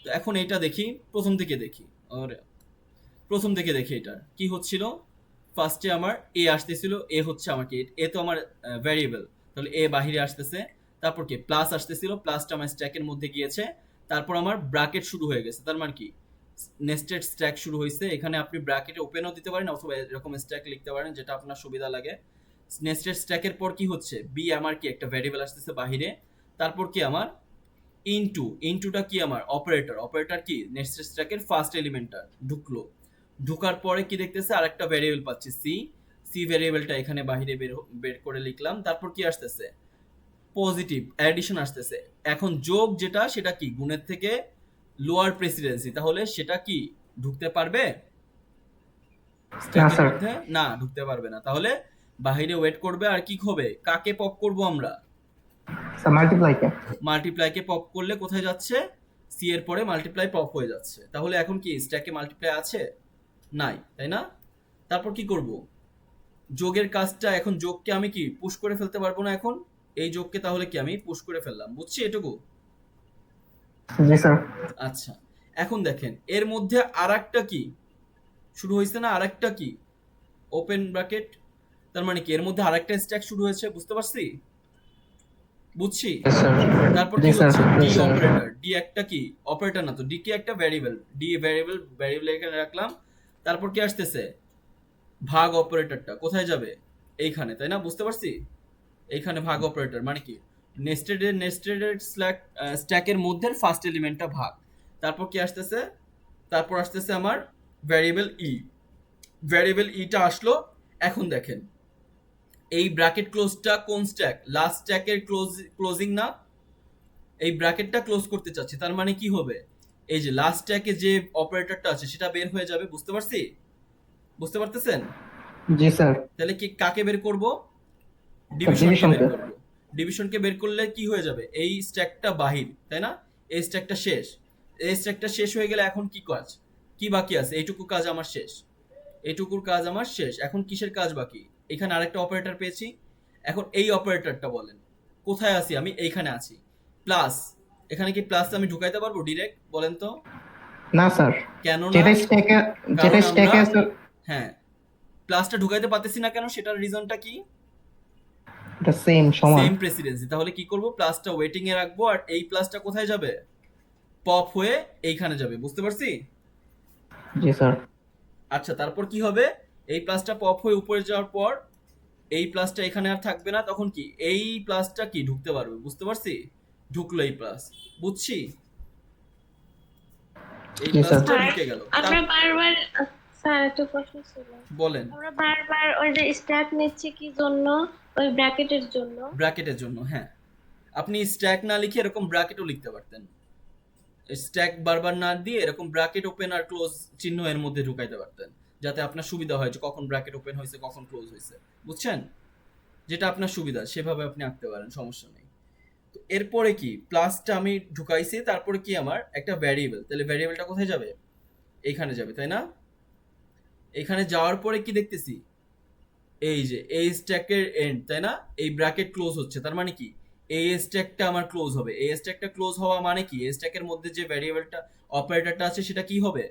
তো এখন এটা দেখি, প্রথম থেকে দেখি। এটা কি হচ্ছিল, ফার্স্টে আমার এ আসতেছিল, এ হচ্ছে আমাকে, এ তো আমার ভ্যারিয়েবল, তাহলে এ বাহিরে আসতেছে, তারপর কি প্লাস আসতেছিল, প্লাসটা আমার স্ট্যাকের মধ্যে গিয়েছে, তারপর আমার ব্র্যাকেট শুরু হয়ে গেছে, তার মানে কি নেস্টেড স্ট্যাক শুরু হয়েছে। এখানে আপনি ব্র্যাকেটে ওপেনও দিতে পারেন অথবা এরকম স্ট্যাক লিখতে পারেন, যেটা আপনার সুবিধা লাগে। নেস্টেড স্ট্যাকের পর কি হচ্ছে, বি আমার কি একটা ভ্যারিয়েবল আসতেছে বাহিরে, তারপর কি আমার ইনটুটা কি আমার অপারেটর কি নেস্টেড স্ট্যাকের ফার্স্ট এলিমেন্টটা ঢুকলো, ঢোকার পরে কি দেখতেছে, আরেকটা ভ্যারিয়েবল পাচ্ছি সি ভ্যারিয়েবলটা এখানে বাইরে বের করে লিখলাম, তারপর কি আসতেছে, পজিটিভ অ্যাডিশন আসতেছে। এখন যোগ যেটা, সেটা কি গুণের থেকে লোয়ার প্রেসিডেন্সি, তাহলে সেটা কি ঢুকতে পারবে স্ট্যাকের মধ্যে? না, ঢুকতে পারবে না। তাহলে বাইরে ওয়েট করবে, আর কি হবে, কাকে পপ করব আমরা, মাল্টিপ্লাইকে পপ করলে কোথায় যাচ্ছে, সি এর পরে মাল্টিপ্লাই পপ হয়ে যাচ্ছে, তাহলে এখন কি স্ট্যাকে মাল্টিপ্লাই আছে? নাই, তাই না? তারপর কি করব, যোগের কাজটা, এখন যোগকে আমি কি পুশ করে ফেলতে পারবো না, এখন এই যোগকে তাহলে কি আমি পুশ করে ফেললাম। বুঝছি এটুকু? জি স্যার। আচ্ছা, এখন দেখেন এর মধ্যে আরেকটা কি শুরু হয়েছে না আরেকটা কি ওপেন ব্র্যাকেট, তার মানে কি এর মধ্যে আরেকটা স্ট্যাক শুরু হয়েছে, বুঝতে পারছি? বুঝছি। Yes, sir. তারপর জি কি স্যার, হচ্ছে D G sir. Operator, D একটা কি অপারেটর না তো, ডি কি একটা ভ্যারিয়েবল, ডি ভ্যারিয়েবল এখানে রাখলাম। তারপর কি আসতেছে ভাগ অপারেটরটা কোথায় যাবে, এইখানে, তাই না? বুঝতে পারছি। এইখানে ভাগ অপারেটর মানে কি নেস্টেড স্ট্যাকের মধ্যে ফার্স্ট এলিমেন্টটা ভাগ। তারপর কি আসতেছে, তারপর আসতেছে আমার ভ্যারিয়েবল ইটা আসলো। এখন দেখেন এই ব্র্যাকেট ক্লোজটা কোন স্ট্যাক, লাস্ট স্ট্যাকের ক্লোজিং না, এই ব্র্যাকেটটা ক্লোজ করতে চাচ্ছি, তার মানে কি হবে এই যে লাস্ট স্ট্যাকে যে অপারেটরটা আছে সেটা বের হয়ে যাবে, বুঝতে পারছি? বুঝতে পারতেছেন? জি স্যার। তাহলে কি কাকে বের করব, ডিভিশনকে বের ডিভিশনকে। করব। ডিভিশনকে বের করলে কি হয়ে যাবে, এই স্ট্যাকটা বাহির, তাই না? এই স্ট্যাকটা শেষ, এই স্ট্যাকটা শেষ হয়ে গেলে এখন কি কাজ, কি বাকি আছে? এইটুকু কাজ আমার শেষ, এইটুকুর কাজ আমার শেষ। এখন কিসের কাজ বাকি? এখানে আরেকটা অপারেটর পেয়েছি। এখন এই অপারেটরটা বলেন কোথায় আছি আমি, এইখানে আছি। প্লাস এখানে কি প্লাস আমি ঢুকাইতে পারবো ডিরেক্ট, বলেন তো? না স্যার, কেন না? যেটা স্ট্যাকে কারণ আছে হ্যাঁ, প্লাসটা ঢুকাইতে পারতেছি না কেন, সেটার রিজনটা কি? এটা সেম সমান। Same Presidency. তাহলে কি করব, প্লাসটা ওয়েটিং এ রাখবো, আর এই প্লাসটা কোথায় যাবে, পপ হয়ে এইখানে যাবে, বুঝতে পারছি? জি স্যার। আচ্ছা, তারপর কি হবে, এই প্লাসটা পপ হয়ে উপরে যাওয়ার পর এই প্লাসটা এখানে আর থাকবে না, তখন কি এই প্লাসটা কি ঢুকতে পারবে, বুঝতে পারছি? ঢুকলো এই প্লাস, বুঝছি? এই জি স্যার। প্লাসটা ঢুকে গেল। আমরা বারবার স্যার একটা প্রশ্ন ছিল, বলেন। আমরা বারবার ওই যে স্ট্যাক নিচ্ছি কি জন্য, ওই ব্র্যাকেটের জন্য। ব্র্যাকেটের জন্য, হ্যাঁ। আপনি স্ট্যাক না লিখে এরকম ব্র্যাকেটও লিখতে পারতেন, স্ট্যাক বারবার না দিয়ে এরকম ব্র্যাকেট ওপেন আর ক্লোজ চিহ্ন এর মধ্যে ঢুকাইতে পারতেন, যাতে আপনার সুবিধা হয় যে কখন ব্র্যাকেট ওপেন হয়েছে কখন ক্লোজ হয়েছে, বুঝছেন? যেটা আপনার সুবিধা সেভাবে আপনি আঁকতে পারেন, সমস্যা নেই। তো এরপরে কি প্লাসটা আমি ঢুকাইছি, তারপরে কি আমার একটা ভ্যারিয়েবল, তাহলে ভ্যারিয়েবলটা কোথায় যাবে, এইখানে যাবে, তাই না? এখানে যাওয়ার পরে কি দেখতেছি, এই যে এই স্ট্যাকের এন্ড, তাই না? এই ব্র্যাকেট ক্লোজ হচ্ছে, তার মানে কি এই স্ট্যাকটা আমার ক্লোজ হবে। এই স্ট্যাকটা ক্লোজ হওয়া মানে কি, এই স্ট্যাকের মধ্যে যে ভ্যারিয়েবলটা অপারেটরটা আছে সেটা কি হবে,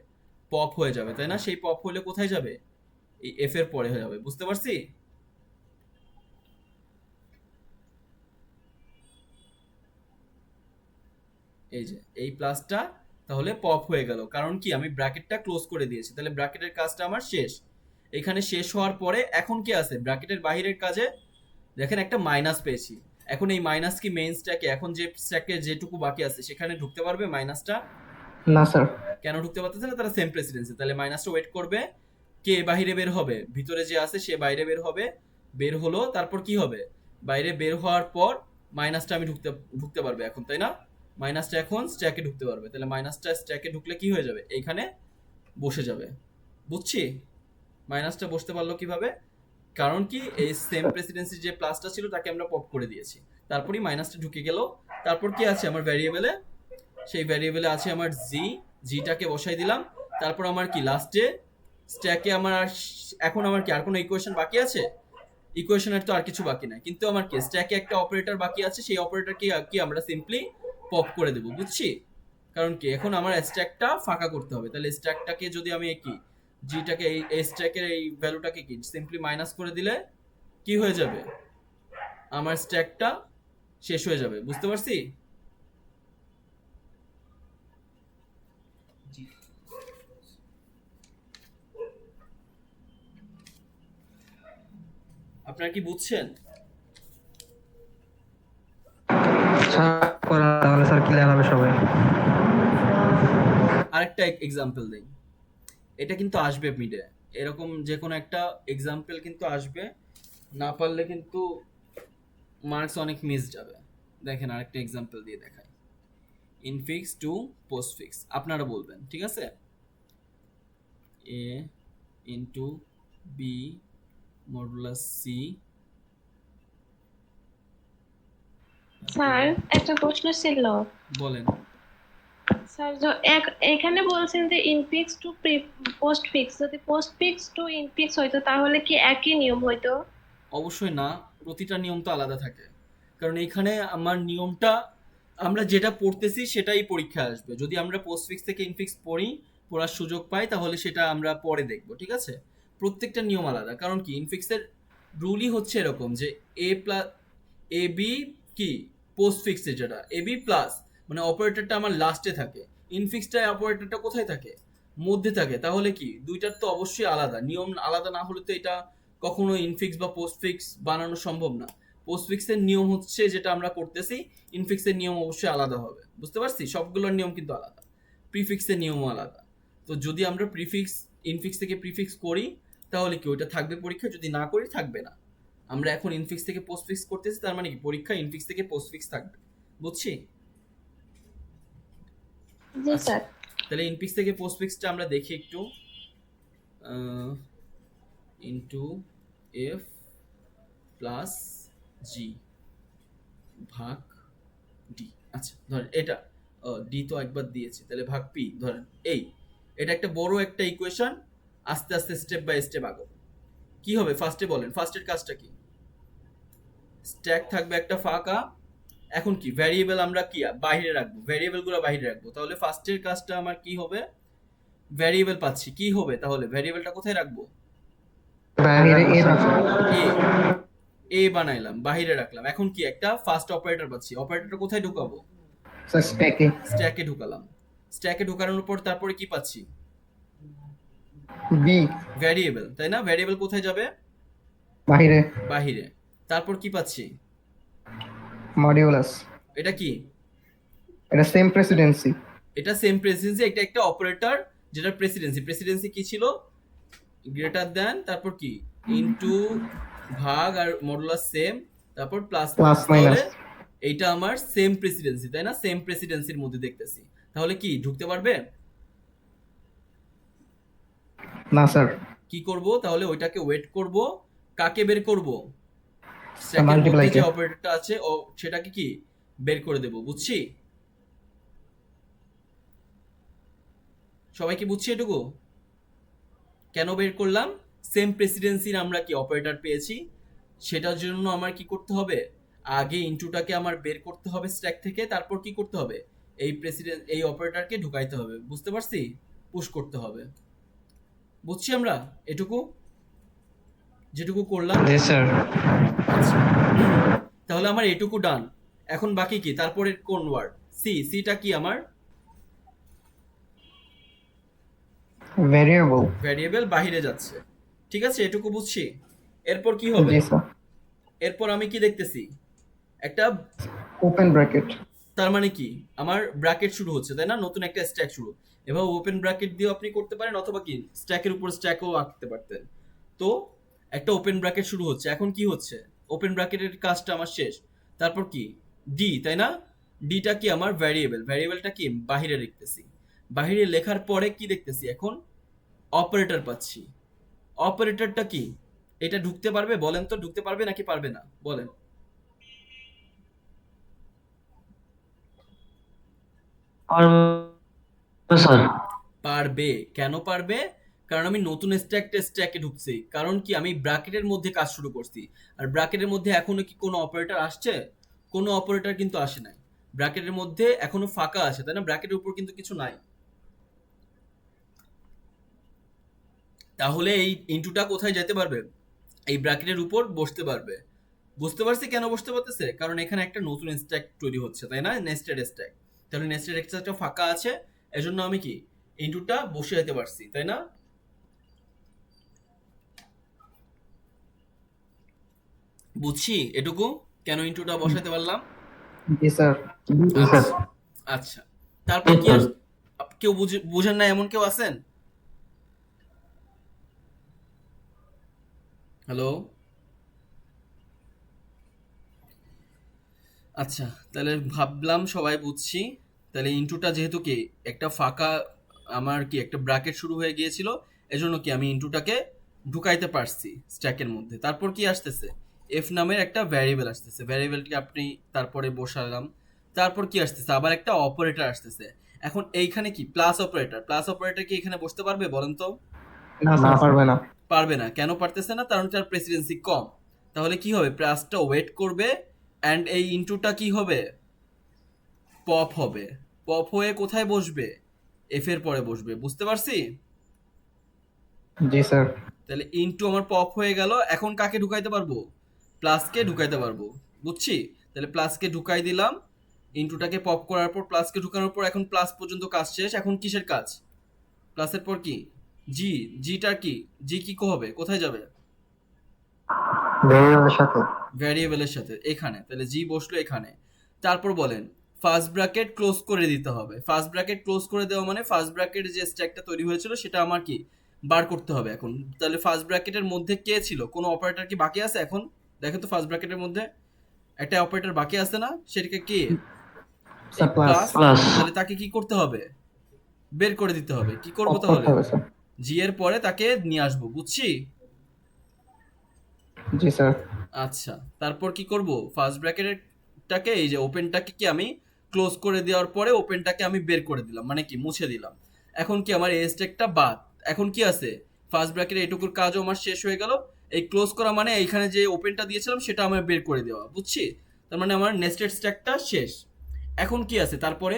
পপ হয়ে যাবে, তাই না? সেই পপ হলে কোথায় যাবে, এই এফ এর পরে হয়ে যাবে, বুঝতে পারছি? এই যে এই প্লাসটা তাহলে পপ হয়ে গেল, কারণ কি আমি ব্র্যাকেটটা ক্লোজ করে দিয়েছি, তাহলে ব্র্যাকেটের কাজটা আমার শেষ। এখানে শেষ হওয়ার পরে এখন কি আছে, ব্র্যাকেটের বাহিরের কাজে দেখেন একটা মাইনাস পেয়েছি। এখন এই মাইনাস কি মেইন স্ট্যাকে, এখন যে স্ট্যাকে যেটুকু বাকি আছে সেখানে ঢুকতে পারবে মাইনাসটা? না স্যার। কেন ঢুকতে পারতেছে না? তারা সেম প্রেসিডেন্সি। তাহলে মাইনাসটা ওয়েট করবে, কে বাইরে বের হবে, ভিতরে যে আছে সে বাইরে বের হবে, বের হলো, তারপর কি হবে, বাইরে বের হওয়ার পর মাইনাসটা আমি ঢুকতে পারবে এখন, তাই না? মাইনাসটা এখন স্ট্যাকে ঢুকতে পারবে, তাহলে মাইনাসটা স্ট্যাকে ঢুকলে কি হয়ে যাবে, এইখানে বসে যাবে, বুঝছি? মাইনাসটা বসতে পারলো কিভাবে, কারণ কি এই সেম প্রেসিডেন্সি যে প্লাসটা ছিল তাকে আমরা পপ করে দিয়েছি, তারপরই মাইনাসটা ঢুকে গেল। তারপর কি আছে আমার ভ্যারিয়েবলে, সেই ভ্যারিয়েবলে আছে আমার জিটাকে বসাই দিলাম। তারপর আমার কি লাস্টে স্ট্যাকে আমার এখন আমার কি আর কোনো ইকুয়েশন বাকি আছে? ইকুয়েশনের তো আর কিছু বাকি নাই, কিন্তু আমার কি স্ট্যাকে একটা অপারেটর বাকি আছে, সেই অপারেটরকে কি আমরা সিম্পলি পপ করে দেব, বুঝছি? কারণ কি এখন আমার স্ট্যাকটা ফাঁকা করতে হবে, তাহলে স্ট্যাকটাকে যদি আমি কি জিটাকে এই স্ট্যাকের এই ভ্যালুটাকে কি সিম্পলি মাইনাস করে দিলে কি হয়ে যাবে, আমার স্ট্যাকটা শেষ হয়ে যাবে, বুঝতে পারছি? আপনারা কি বুঝছেন? তাহলে স্যার ক্লিয়ার হবে সবাই। আরেকটা এক্সাম্পল দেই, এটা কিন্তু আসবে মিডে, এরকম যে কোনো একটা এক্সাম্পল কিন্তু আসবে, না পারলে কিন্তু মার্কস অনেক মিস যাবে। দেখেন আরেকটা এক্সাম্পল দিয়ে দেখাই, ইনফিক্স টু পোস্টফিক্স, আপনারা বলবেন, ঠিক আছে? A into b modulus c. Sir একটা প্রশ্ন ছিল, বলেন। স্যার এখানে বলছেন যে ইনফিক্স টু পোস্টফিক্স, যদি পোস্টফিক্স টু ইনফিক্স হইতো তাহলে কি একই নিয়ম হইতো? অবশ্যই না, প্রতিটা নিয়ম তো আলাদা থাকে, কারণ এখানে আমার নিয়মটা আমরা যেটা পড়তেছি সেটাই পরীক্ষায় আসবে। যদি আমরা পোস্টফিক্স থেকে ইনফিক্স পড়ি, পড়ার সুযোগ পাই তাহলে সেটা আমরা পরে দেখব, ঠিক আছে? প্রত্যেকটা নিয়ম আলাদা, কারণ কি ইনফিক্সের রুলই হচ্ছে এরকম যে এ প্লাস এ বি কি পোস্ট ফিক্সে, যেটা এ বি প্লাস মানে অপারেটরটা আমার লাস্টে থাকে, ইনফিক্সটা অপারেটরটা কোথায় থাকে? মধ্যে থাকে। তাহলে কি দুইটার তো অবশ্যই আলাদা, নিয়ম আলাদা না হলে তো এটা কখনো ইনফিক্স বা পোস্ট ফিক্স বানানো সম্ভব না। পোস্ট ফিক্সের নিয়ম হচ্ছে যেটা আমরা করতেছি, ইনফিক্সের নিয়ম অবশ্যই আলাদা হবে, বুঝতে পারছি? সবগুলোর নিয়ম কিন্তু আলাদা, প্রিফিক্সের নিয়মও আলাদা। তো যদি আমরা প্রিফিক্স ইনফিক্স থেকে প্রিফিক্স করি তাহলে কি ওইটা থাকবে পরীক্ষা, যদি না করি থাকবে না। আমরা এখন ইনফিক্স থেকে পোস্ট ফিক্স করতেছি, তার মানে কি পরীক্ষা ইনফিক্স থেকে পোস্ট ফিক্স থাকবে, বুঝছি? জি স্যার। তাহলে ইনফিক্স থেকে পোস্ট ফিক্সটা আমরা দেখি একটু। ইনটু এফ প্লাস জি ভাগ ডি। আচ্ছা ধরেন এটা ডি তো একবার দিয়েছি, তাহলে ভাগ পি ধরেন এটা একটা বড় একটা ইকুয়েশন। আস্তে আস্তে স্টেপ বাই স্টেপ আগাবো। কি হবে ফার্স্টে বলেন, ফার্স্টের কাজটা কি? স্ট্যাক থাকবে একটা ফাঁকা। এখন কি ভ্যারিয়েবল আমরা কি বাইরে রাখবো, ভ্যারিয়েবলগুলো বাইরে রাখবো। তাহলে ফার্স্টের কাজটা আমার কি হবে? ভ্যারিয়েবল পাচ্ছি, কি হবে তাহলে? ভ্যারিয়েবলটা কোথায় রাখবো? বাইরে এ এ বানাইলাম, বাইরে রাখলাম। এখন কি একটা ফার্স্ট অপারেটর পাচ্ছি, অপারেটরটা কোথায় ঢুকাবো? স্যার স্ট্যাকে স্ট্যাকে ঢুকালাম। স্ট্যাকে ঢুকানোর পর তারপরে কি পাচ্ছি? বি ভ্যারিয়েবল, তাই না? ভ্যারিয়েবল কোথায় যাবে? বাইরে বাহিরে। তারপর কি পাচ্ছি? মডিউলাস। এটা কি? এটা সেম প্রেসিডেন্সি। এটা সেম প্রেসিডেন্সি, এটা একটা অপারেটর যেটা প্রেসিডেন্সি কি ছিল? গ্রেটার দ্যান, তারপর কি ইনটু ভাগ আর মডুলাস সেম, তারপর প্লাস প্লাস মাইনাস। এইটা আমার সেম প্রেসিডেন্সি, তাই না? সেম প্রেসিডেন্সির মধ্যে দেখতেছি। তাহলে কি ঢুকতে পারবে? না স্যার। কি করব তাহলে? ওইটাকে ওয়েট করব। কাকে বের করব? মাল্টিপ্লাই যে অপারেটরটা আছে ও সেটাকে কি বের করে দেব, বুঝছি? সবাই কি বুঝছি এটুকু? কেন বের করলাম? সেম প্রেসিডেন্সির আমরা কি অপারেটর পেয়েছি, সেটার জন্য আমার কি করতে হবে? আগে ইনটুটাকে আমার বের করতে হবে স্ট্যাক থেকে, তারপর কি করতে হবে? এই অপারেটরকে ঢুকাইতে হবে, বুঝতে পারছি? পুশ করতে হবে, বুঝছি আমরা এটুকু যেটুকু করলাম। জি স্যার। আচ্ছা, তাহলে আমার এটুকু ডান। এখন বাকি কি? তারপরে কোন ওয়ার্ড? সিটা কি আমার? ভ্যারিয়েবল বাইরে যাচ্ছে, ঠিক আছে? এটুকু বুঝছি। এরপর কি হবে? এরপর আমি কি দেখতেছি? একটা ওপেন ব্র্যাকেট। তার মানে কি আমার ব্র্যাকেট শুরু হচ্ছে, তাই না? নতুন একটা স্ট্যাক শুরু। এভাবে ওপেন ব্র্যাকেট দিয়ে আপনি করতে পারেন, অথবা কি স্ট্যাকের উপর স্ট্যাকও আঁকতে পারতেন। তো একটা ওপেন ব্র্যাকেট শুরু হচ্ছে। এখন কি হচ্ছে? ওপেন ব্র্যাকেটের কাজটা আমার শেষ। তারপর কি ডি, তাই না? ডিটা কি আমার ভ্যারিয়েবলটা কি বাহিরে লিখতেছি। বাহিরে লেখার পরে কি দেখতেছি? এখন অপারেটর পাচ্ছি। অপারেটরটা কি? এটা ঢুকতে পারবে? বলেন তো, ঢুকতে পারবে নাকি পারবে না? বলেন। পারবে। কেন পারবে? কারণ আমি নতুন স্ট্যাকে ঢুকছি। কারণ কি আমি ব্র্যাকেটের মধ্যে কাজ শুরু করছি। আর ব্র্যাকেটের মধ্যে এখনো কি কোনো অপারেটর আসছে? কোনো অপারেটর কিন্তু আসে নাই। ব্র্যাকেটের মধ্যে এখনো ফাঁকা আছে, তাই না? ব্র্যাকেটের উপর কিন্তু কিছু নাই। তাহলে এই ইনটুটা কোথায় যেতে পারবে? এই ব্র্যাকেটের উপর বসতে পারবে। বুঝতে পারছি কেন বসতে পারতেছে? কারণ এখানে একটা নতুন স্ট্যাক তৈরি হচ্ছে, তাই না? Nested stack. তাহলে নেস্টেড স্ট্যাকটা ফাঁকা আছে, এজন্য আমি কি ইনটুটা বসে যেতে পারছি, তাই না? বুঝছি এটুকু কেন ইনটুটা বসাতে পারলাম। জি স্যার। আচ্ছা, তারপর কি আর কেউ বুঝেন না এমন কেউ আছেন? হ্যালো? আচ্ছা, তাহলে ভাবলাম সবাই বুঝছি। তাহলে ইনটুটা যেহেতু কি একটা ফাঁকা, আমার কি একটা ব্র্যাকেট শুরু হয়ে গিয়েছিল, এজন্য কি আমি ইনটুটাকে ঢুকাইতে পারছি স্ট্যাকের মধ্যে। তারপর কি আসতেছে? এফ নামের একটা ভ্যারিয়েবল আসতেছে। ভ্যারিয়েবলটি আপনি তারপরে বসালাম। তারপর কি আসতেছে? আবার একটা অপারেটর আসতেছে। এখন এইখানে কি প্লাস অপারেটর কি এখানে বসতে পারবে? বলেন তো। না স্যার, পারবে না। পারবে না। কেন পারতেছে না? কারণ তার প্রেসিডেন্সি কম। তাহলে কি হবে? প্লাসটা ওয়েট করবে, অ্যান্ড এই ইনটুটা কি হবে? পপ হবে। পপ হয়ে কোথায় বসবে? এফ এর পরে বসবে, বুঝতে পারছি? জি স্যার। তাহলে ইনটু আমার পপ হয়ে গেল, এখন কাকে ঢুকাইতে পারবো? প্লাসকে ঢুকাইতে পারবো, বুঝছি? তাহলে প্লাসকে ঢুকাই দিলাম, ইনটুটাকে পপ করার পর প্লাসকে ঢুকানোর পর এখন প্লাস পর্যন্ত কাজ শেষ। এখন কিসের কাজ? প্লাসের পর কি? জি, জিটার কি? জি কি হবে, কোথায় যাবে? ভেরিয়েবলের সাথে। ভ্যারিয়েবলের সাথে, এখানে। তাহলে জি বসলো এখানে। তারপর বলেন ফার্স্ট ব্র্যাকেট ক্লোজ করে দিতে হবে। ফার্স্ট ব্র্যাকেট ক্লোজ করে দেওয়া মানে ফার্স্ট ব্র্যাকেট যে স্ট্যাকটা তৈরি হয়েছিল সেটা আমার কি বার করতে হবে এখন। তাহলে ফার্স্ট ব্র্যাকেটের মধ্যে কে ছিল? কোনো অপারেটর কি বাকি আছে এখন? দেখো তো ফার্স্ট ব্র্যাকেটের মধ্যে একটা অপারেটর বাকি আছে না? সেটাকে কি? Sir plus. তাহলে তাকে কি করতে হবে? বের করে দিতে হবে। কি করবো অফ তাহলে? করতে হবে স্যার। জি এর পরে তাকে নিয়ে আসবো, বুঝছি? জি স্যার। আচ্ছা, তারপর কি করব? ফার্স্ট ব্র্যাকেটটাকে এই যে ওপেনটাকে কি আমি ক্লোজ করে দেওয়ার পরে ওপেনটাকে আমি বের করে দিলাম, মানে কি মুছে দিলাম। এখন কি আমার এই স্ট্যাকটা বাদ। এখন কি আছে? ফার্স্ট ব্র্যাকেটের এইটুকুর কাজও আমার শেষ হয়ে গেল। এই ক্লোজ করা মানে এইখানে যে ওপেনটা দিয়েছিলাম সেটা আমার বের করে দেওয়া, বুঝছি? তার মানে আমার নেস্টেড স্ট্যাকটা শেষ। এখন কি আছে তারপরে?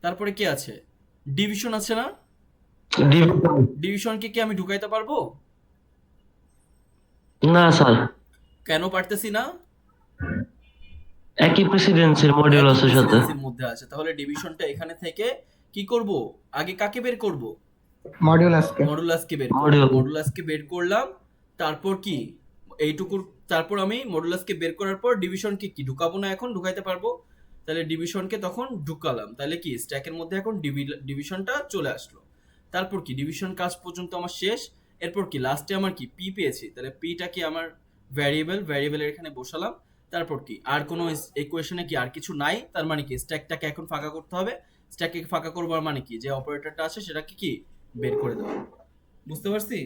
তারপরে কি আছে? ডিভিশন আছে না? ডিভিশনকে কি আমি ঢুকাইতে পারবো? না স্যার, কেন পারতেছি না? একই প্রেসিডেন্সির মডিউলাসের সাথে। প্রেসিডেন্সির মধ্যে আছে। তাহলে ডিভিশনটা এখানে থেকে কি করব? আগে কাকে বের করব? মডিউলাসকে। মডুলাসকে বের করব। মডিউলাস। মডুলাসকে বের করলাম। তারপর কি এইটুকুর তারপর আমি মডুলাসকে বের করার পর ডিভিশনকে কি ঢুকাবো না? এখন ঢুকাইতে পারবো। তাহলে ডিভিশনকে তখন ঢুকালাম। তাহলে কি স্ট্যাকের মধ্যে এখন ডিভিশনটা চলে আসলো। তারপর কি ডিভিশন কাজ পর্যন্ত আমার শেষ। এরপর কি লাস্টে আমার কি পি পেয়েছি। তাহলে পিটা কি আমার ভ্যারিয়েবলের এখানে বসালাম। তারপর কি আর কোনো ইকুয়েশনে কি আর কিছু নাই? তার মানে কি স্ট্যাকটাকে এখন ফাঁকা করতে হবে। স্ট্যাককে ফাঁকা করবার মানে কি যে অপারেটরটা আছে সেটাকে কি বের করে দেওয়া। বুঝতে পারছি?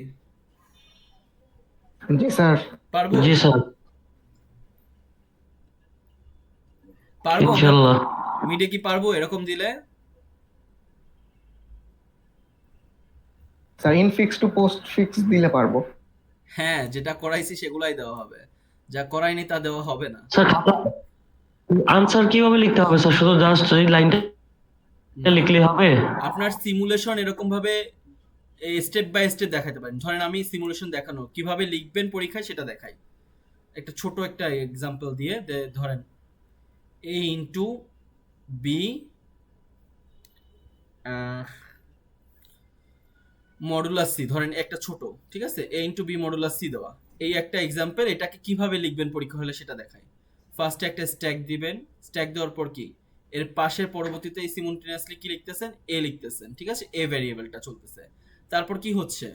জি স্যার। পারবো? জি স্যার, পারবো? ইনশাল্লাহ। মিডে কি পারবো এরকম দিলে? Sir infix two post fix দিলে পারবো। হ্যাঁ, যেটা করাইছি সেগুলাই দেওয়া হবে, যা করাইনি তা দেওয়া হবে না। স্যার আনসার কিভাবে লিখতে হবে স্যার? শুধু জাস্ট এই লাইনটা লিখলে হবে? আপনার সিমুলেশন এরকম ভাবে স্টেপ বাই স্টেপ দেখাতে পারেন। ধরেন আমি সিমুলেশন দেখানো কিভাবে লিখবেন পরীক্ষায় সেটা দেখাই একটা ছোট একটা এক্সাম্পল দিয়ে। ধরেন a into b modulus c, ধরেন একটা ছোট, ঠিক আছে, a into b modulus c দেওয়া, এই একটা এক্সাম্পল। এটাকে কিভাবে লিখবেন পরীক্ষা হলে সেটা দেখাই। ফার্স্টে একটা স্ট্যাক দিবেন। স্ট্যাক দেওয়ার পর কি এর পাশের পরবর্তীতে সিমultaneously কি লিখতেছেন? এ লিখতেছেন, ঠিক আছে, এ ভ্যারিয়েবলটা চলতেছে। তারপর কি হচ্ছে?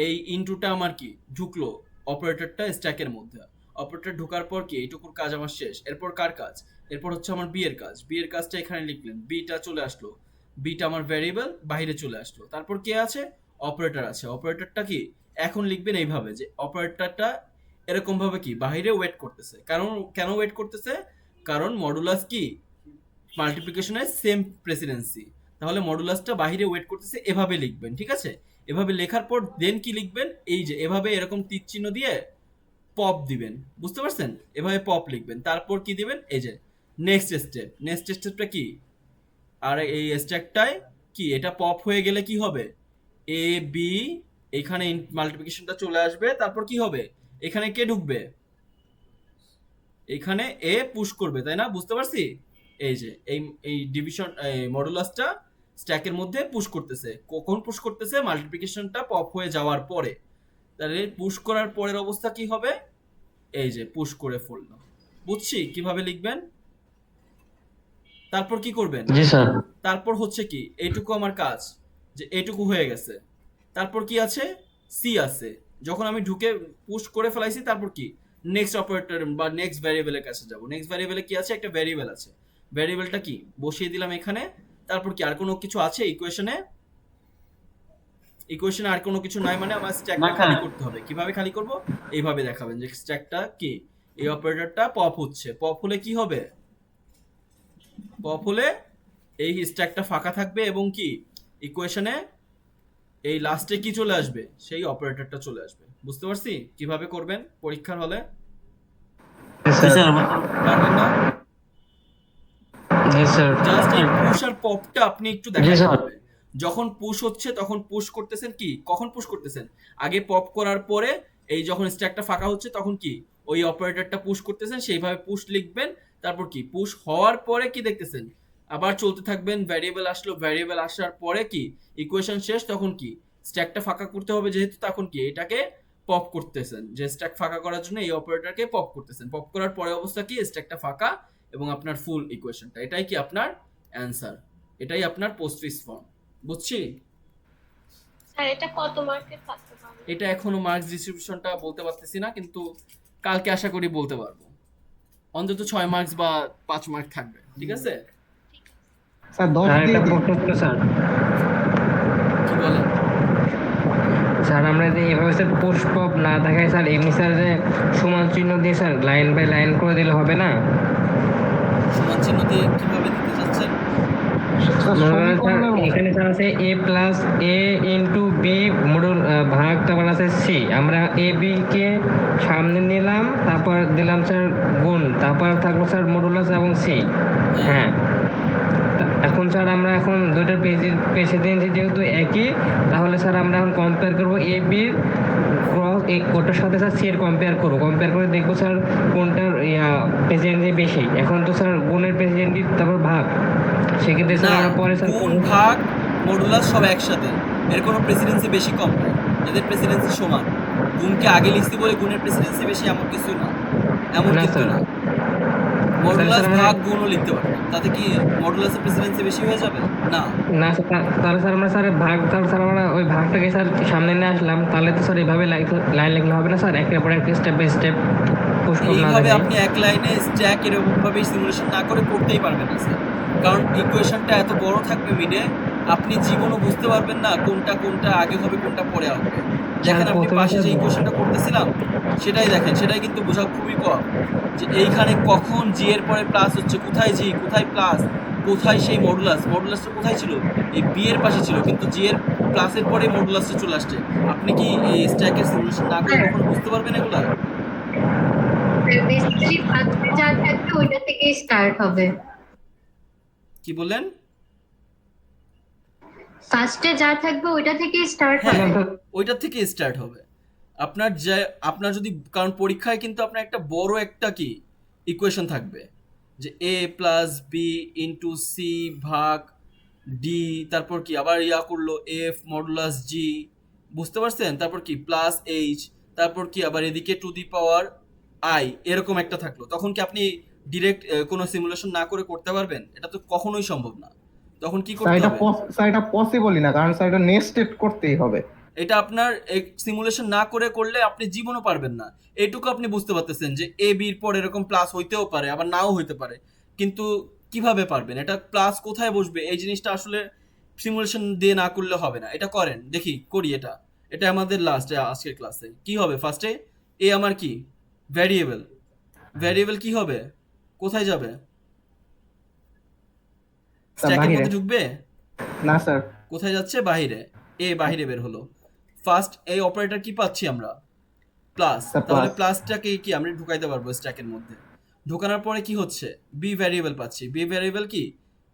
এই ইনটুটা আমার কি ঢুকলো অপারেটরটা স্ট্যাকের মধ্যে। অপারেটর ঢোকার পর কি এইটুকুর কাজ আমার শেষ। এরপর কার কাজ? এরপর হচ্ছে আমার বি এর কাজ। বি এর কাজটা এখানে লিখলেন, বিটা চলে আসলো, বিটা আমার ভ্যারিয়েবল বাইরে চলে আসলো। তারপর কে আছে? অপারেটর আছে। অপারেটরটা কি এখন লিখবেন এইভাবে যে অপারেটরটা এরকম ভাবে কি বাইরে ওয়েট করতেছে। কারণ কেন ওয়েট করতেছে? কারণ মডুলাস কি মাল্টিপ্লিকেশনের সেম প্রেসিডেন্সি। তাহলে মডুলাসটা বাইরে ওয়েট করতেছে, এভাবে লিখবেন, ঠিক আছে? এভাবে লেখার পর দেন কি লিখবেন? এই যে এভাবে এরকম তীর চিহ্ন দিয়ে পপ দিবেন, বুঝতে পারছেন? এভাবে পপ লিখবেন। তারপর কি দিবেন? এই যে নেক্সট স্টেপ। নেক্সট স্টেপটা কি? আর এই স্ট্যাকটায় কি এটা পপ হয়ে গেলে কি হবে? এ বি, এখানে মাল্টিপ্লিকেশনটা চলে আসবে। তারপর কি হবে? এখানে কে ঢুকবে? এখানে এ পুশ করবে, তাই না? বুঝতে পারছি? এই যে এই ডিভিশন মডুলাসটা স্ট্যাকের মধ্যে পুশ করতেছে। কখন পুশ করতেছে? মাল্টিপ্লিকেশনটা পপ হয়ে যাওয়ার পরে। তাহলে পুশ করার পরের অবস্থা কি হবে? এই যে পুশ করে ফেললো, বুঝছি কিভাবে লিখবেন। তারপর কি করবেন? জি স্যার। তারপর হচ্ছে কি এইটুকু আমার কাজ, যে এইটুকু হয়ে গেছে। তারপর কি আছে? সি আছে। যখন আমি ঢুকে পুশ করে ফেলাইছি তারপর কি নেক্সট অপারেটর বা নেক্সট ভ্যারিয়েবলের কাছে যাব। নেক্সট ভ্যারিয়েবলে কি আছে? একটা ভ্যারিয়েবল আছে। ভ্যারিয়েবলটা কি বসিয়ে দিলাম এখানে। তারপর কি আর কোনো কিছু আছে ইকুয়েশনে? ইকুয়েশনে আর কোনো কিছু নাই, মানে আমার স্ট্যাকটা খালি করতে হবে। কিভাবে খালি করব? এইভাবে দেখাবেন যে স্ট্যাকটা কি এই অপারেটরটা পপ হচ্ছে। পপ হলে কি হবে? পপ হলে এই স্ট্যাকটা ফাঁকা থাকবে এবং কি ইকুয়েশনে এই লাস্টে কি চলে আসবে? সেই অপারেটরটা চলে আসবে। বুঝতে পারছি কিভাবে করবেন পরীক্ষার হলে? জি স্যার। পারবেন না? Yes, sir. জাস্ট এই পুশ আর পপটা আপনি একটু জি, দেখাতে স্যার। হবে। যখন পুশ হচ্ছে তখন পুশ করতেছেন কি, কখন পুশ করতেছেন? আগে পপ করার পরে এই যখন স্ট্যাকটা ফাঁকা হচ্ছে তখন কি ওই অপারেটরটা পুশ করতেছেন, সেইভাবে পুশ লিখবেন। তারপর কি পুশ হওয়ার পরে কি দেখতেছেন, আবার চলতে থাকবেন। ভ্যারিয়েবল আসলো, ভ্যারিয়েবল আসার পরে কি ইকুয়েশন শেষ, তখন কি স্ট্যাকটা ফাঁকা করতে হবে যেহেতু, তখন কি এটাকে পপ করতেছেন, যে স্ট্যাক ফাঁকা করার জন্য এই অপারেটরকে পপ করতেছেন। পপ করার পরে অবস্থা কি, স্ট্যাকটা ফাঁকা এবং আপনার ফুল ইকুয়েশনটা, এটাই কি আপনার অ্যান্সার, এটাই আপনার পোস্টফিক্স ফর্ম। বুঝছি? স্যার এটা কত মার্কের থাকতে পারে? এটা এখনো মার্কস ডিস্ট্রিবিউশনটা বলতে পারতেছি না, কিন্তু কালকে আশা করি বলতে পারবো। অন্তত 6 মার্কস বা 5 মার্ক থাকবে, ঠিক আছে? স্যার 10 আর দিয়ে একটা দিন। প্রশ্ন ছিল স্যার। কি বলেন? স্যার আমরা যে এভাবে স্যার পুশ পপ না দেখাই স্যার, এমনি স্যার যে সমান চিহ্ন দিয়ে স্যার লাইন বাই লাইন করে দিলে হবে না? সমান চিহ্ন দিয়ে কিভাবে দিতে চাচ্ছেন? স্যার, মনে করেন স্যার সমীকরণের মতো। এখানে স্যার আছে a plus a into b module ভাগ, তারপর আছে সি। আমরা এ বি কে সামনে নিলাম, তারপর দিলাম স্যার গুণ, তারপর থাকলো স্যার মডুলাস এবং সি। হ্যাঁ, এখন স্যার আমরা এখন দুইটার প্রেসিডেন্সি যেহেতু একই, তাহলে স্যার আমরা এখন কম্পেয়ার করবো এ বির ক্রস ওটার সাথে স্যার সি এর কম্পেয়ার করবো। কম্পেয়ার করে দেখবো স্যার কোনটার প্রেসিডেন্সি বেশি। এখন তো স্যার গুণের প্রেসিডেন্সি তারপর ভাগ, সেক্ষেত্রে স্যার না, আমরা পরে স্যার গুণ ভাগ মডুলাস সব একসাথে, এর কোনো প্রেসিডেন্সি বেশি কম নাই, এদের প্রেসিডেন্সি সমান। গুণকে আগে লিখছি বলে গুণের প্রেসিডেন্সি বেশি এমন কিছু না, এমন না, কিন্তু স্যার। না। মডুলাস স্যার, ভাগ গুণও লিখতে পারবেন, তাতে কি মডুলাসের প্রেসিডেন্সি বেশি হয়ে যাবে? না। না স্যার, তাহলে স্যার আমরা স্যার ভাগ, তাহলে স্যার আমরা ওই ভাগটাকে স্যার সামনে নিয়ে আসলাম, তাহলে তো স্যার এইভাবে লাইন লিখলে হবে না স্যার, একের পর এক step by step push pop না এইভাবে দেখাই। আপনি এক লাইনে স্ট্যাক এরকম ভাবে সিমুলেশন না করে করতেই পারবেন না স্যার, কারণ ইকুয়েশনটা এত বড় থাকবে মিডে, আপনি জীবনও বুঝতে পারবেন না কোনটা কোনটা আগে হবে কোনটা পরে আসবে। দেখেন আপনি প্রথমে পাশে যে স্যার- ইকুয়েশনটা করতেছিলাম সেটাই দেখেন, সেটাই কিন্তু বোঝা খুবই কম যে এইখানে কখন জি এর পরে প্লাস হচ্ছে, কোথায় জি কোথায় প্লাস, কোথায় সেই মডুলাস, মডুলাসটা কোথায় ছিল, এই বি এর পাশে ছিল, কিন্তু জি এর প্লাসের পরে মডুলাসটা চলে আসছে। আপনি কি এই স্ট্যাকের সিমুলেশন না করে কখনো বুঝতে পারবেন এগুলা? বেসিক্যালি ফার্স্টে যা থাকবে ওইটা থেকেই স্টার্ট হবে। কি বললেন? ফার্স্টে যা থাকবে ওইটা থেকেই স্টার্ট হ্যাঁ, হবে। ওইটা থেকে স্টার্ট হবে। আপনার যদি, কারণ পরীক্ষায় কিন্তু আপনার একটা বড় একটা কি ইকুয়েশন থাকবে যে এ প্লাস বি ইন্টু সি ভাগ ডি, তারপর কি আবার ইয়া করলো এফ মডুলাস জি, বুঝতে পারছেন? তারপর কি প্লাস এইচ, তারপর কি আবার এদিকে টু দি পাওয়ার আই, এরকম একটা থাকলো। তখন কি আপনি ডিরেক্ট কোনো সিমুলেশন না করে করতে পারবেন? এটা তো কখনোই সম্ভব না। তখন কি স্যার করতে এটা হবে? স্যার এটা পসিবলই না, কারণ স্যার এটা নেস্টেড করতেই হবে। এটা আপনার সিমুলেশন না করে করলে আপনি জীবনও পারবেন না। এইটুকু আপনি বুঝতে পারতেছেন যে এ বির পর এরকম প্লাস হইতেও পারে আবার নাও হইতে পারে, কিন্তু কিভাবে পারবেন এটা প্লাস কোথায় বসবে এই জিনিসটা আসলে সিমুলেশন দিয়ে না করলে হবে না। এটা করেন, দেখি করি এটা। এটা আমাদের লাস্ট আজকের ক্লাসে কি হবে। ফার্স্টে এ আমার কি ভ্যারিয়েবল, ভ্যারিয়েবল কি হবে, কোথায় যাবে? স্ট্যাকের বাহিরে। মধ্যে ঢুকবে না স্যার, কোথায় যাচ্ছে? বাহিরে। এ বাহিরে বের হলো। ফার্স্ট এই অপারেটর কি পাচ্ছি আমরা? প্লাস। স্যার, তাহলে plus। প্লাসটাকে কি আমরা ঢুকাইতে পারবো স্ট্যাকের মধ্যে। ঢোকানোর পরে কি হচ্ছে? বি ভ্যারিয়েবল পাচ্ছি। বি ভ্যারিয়েবল কি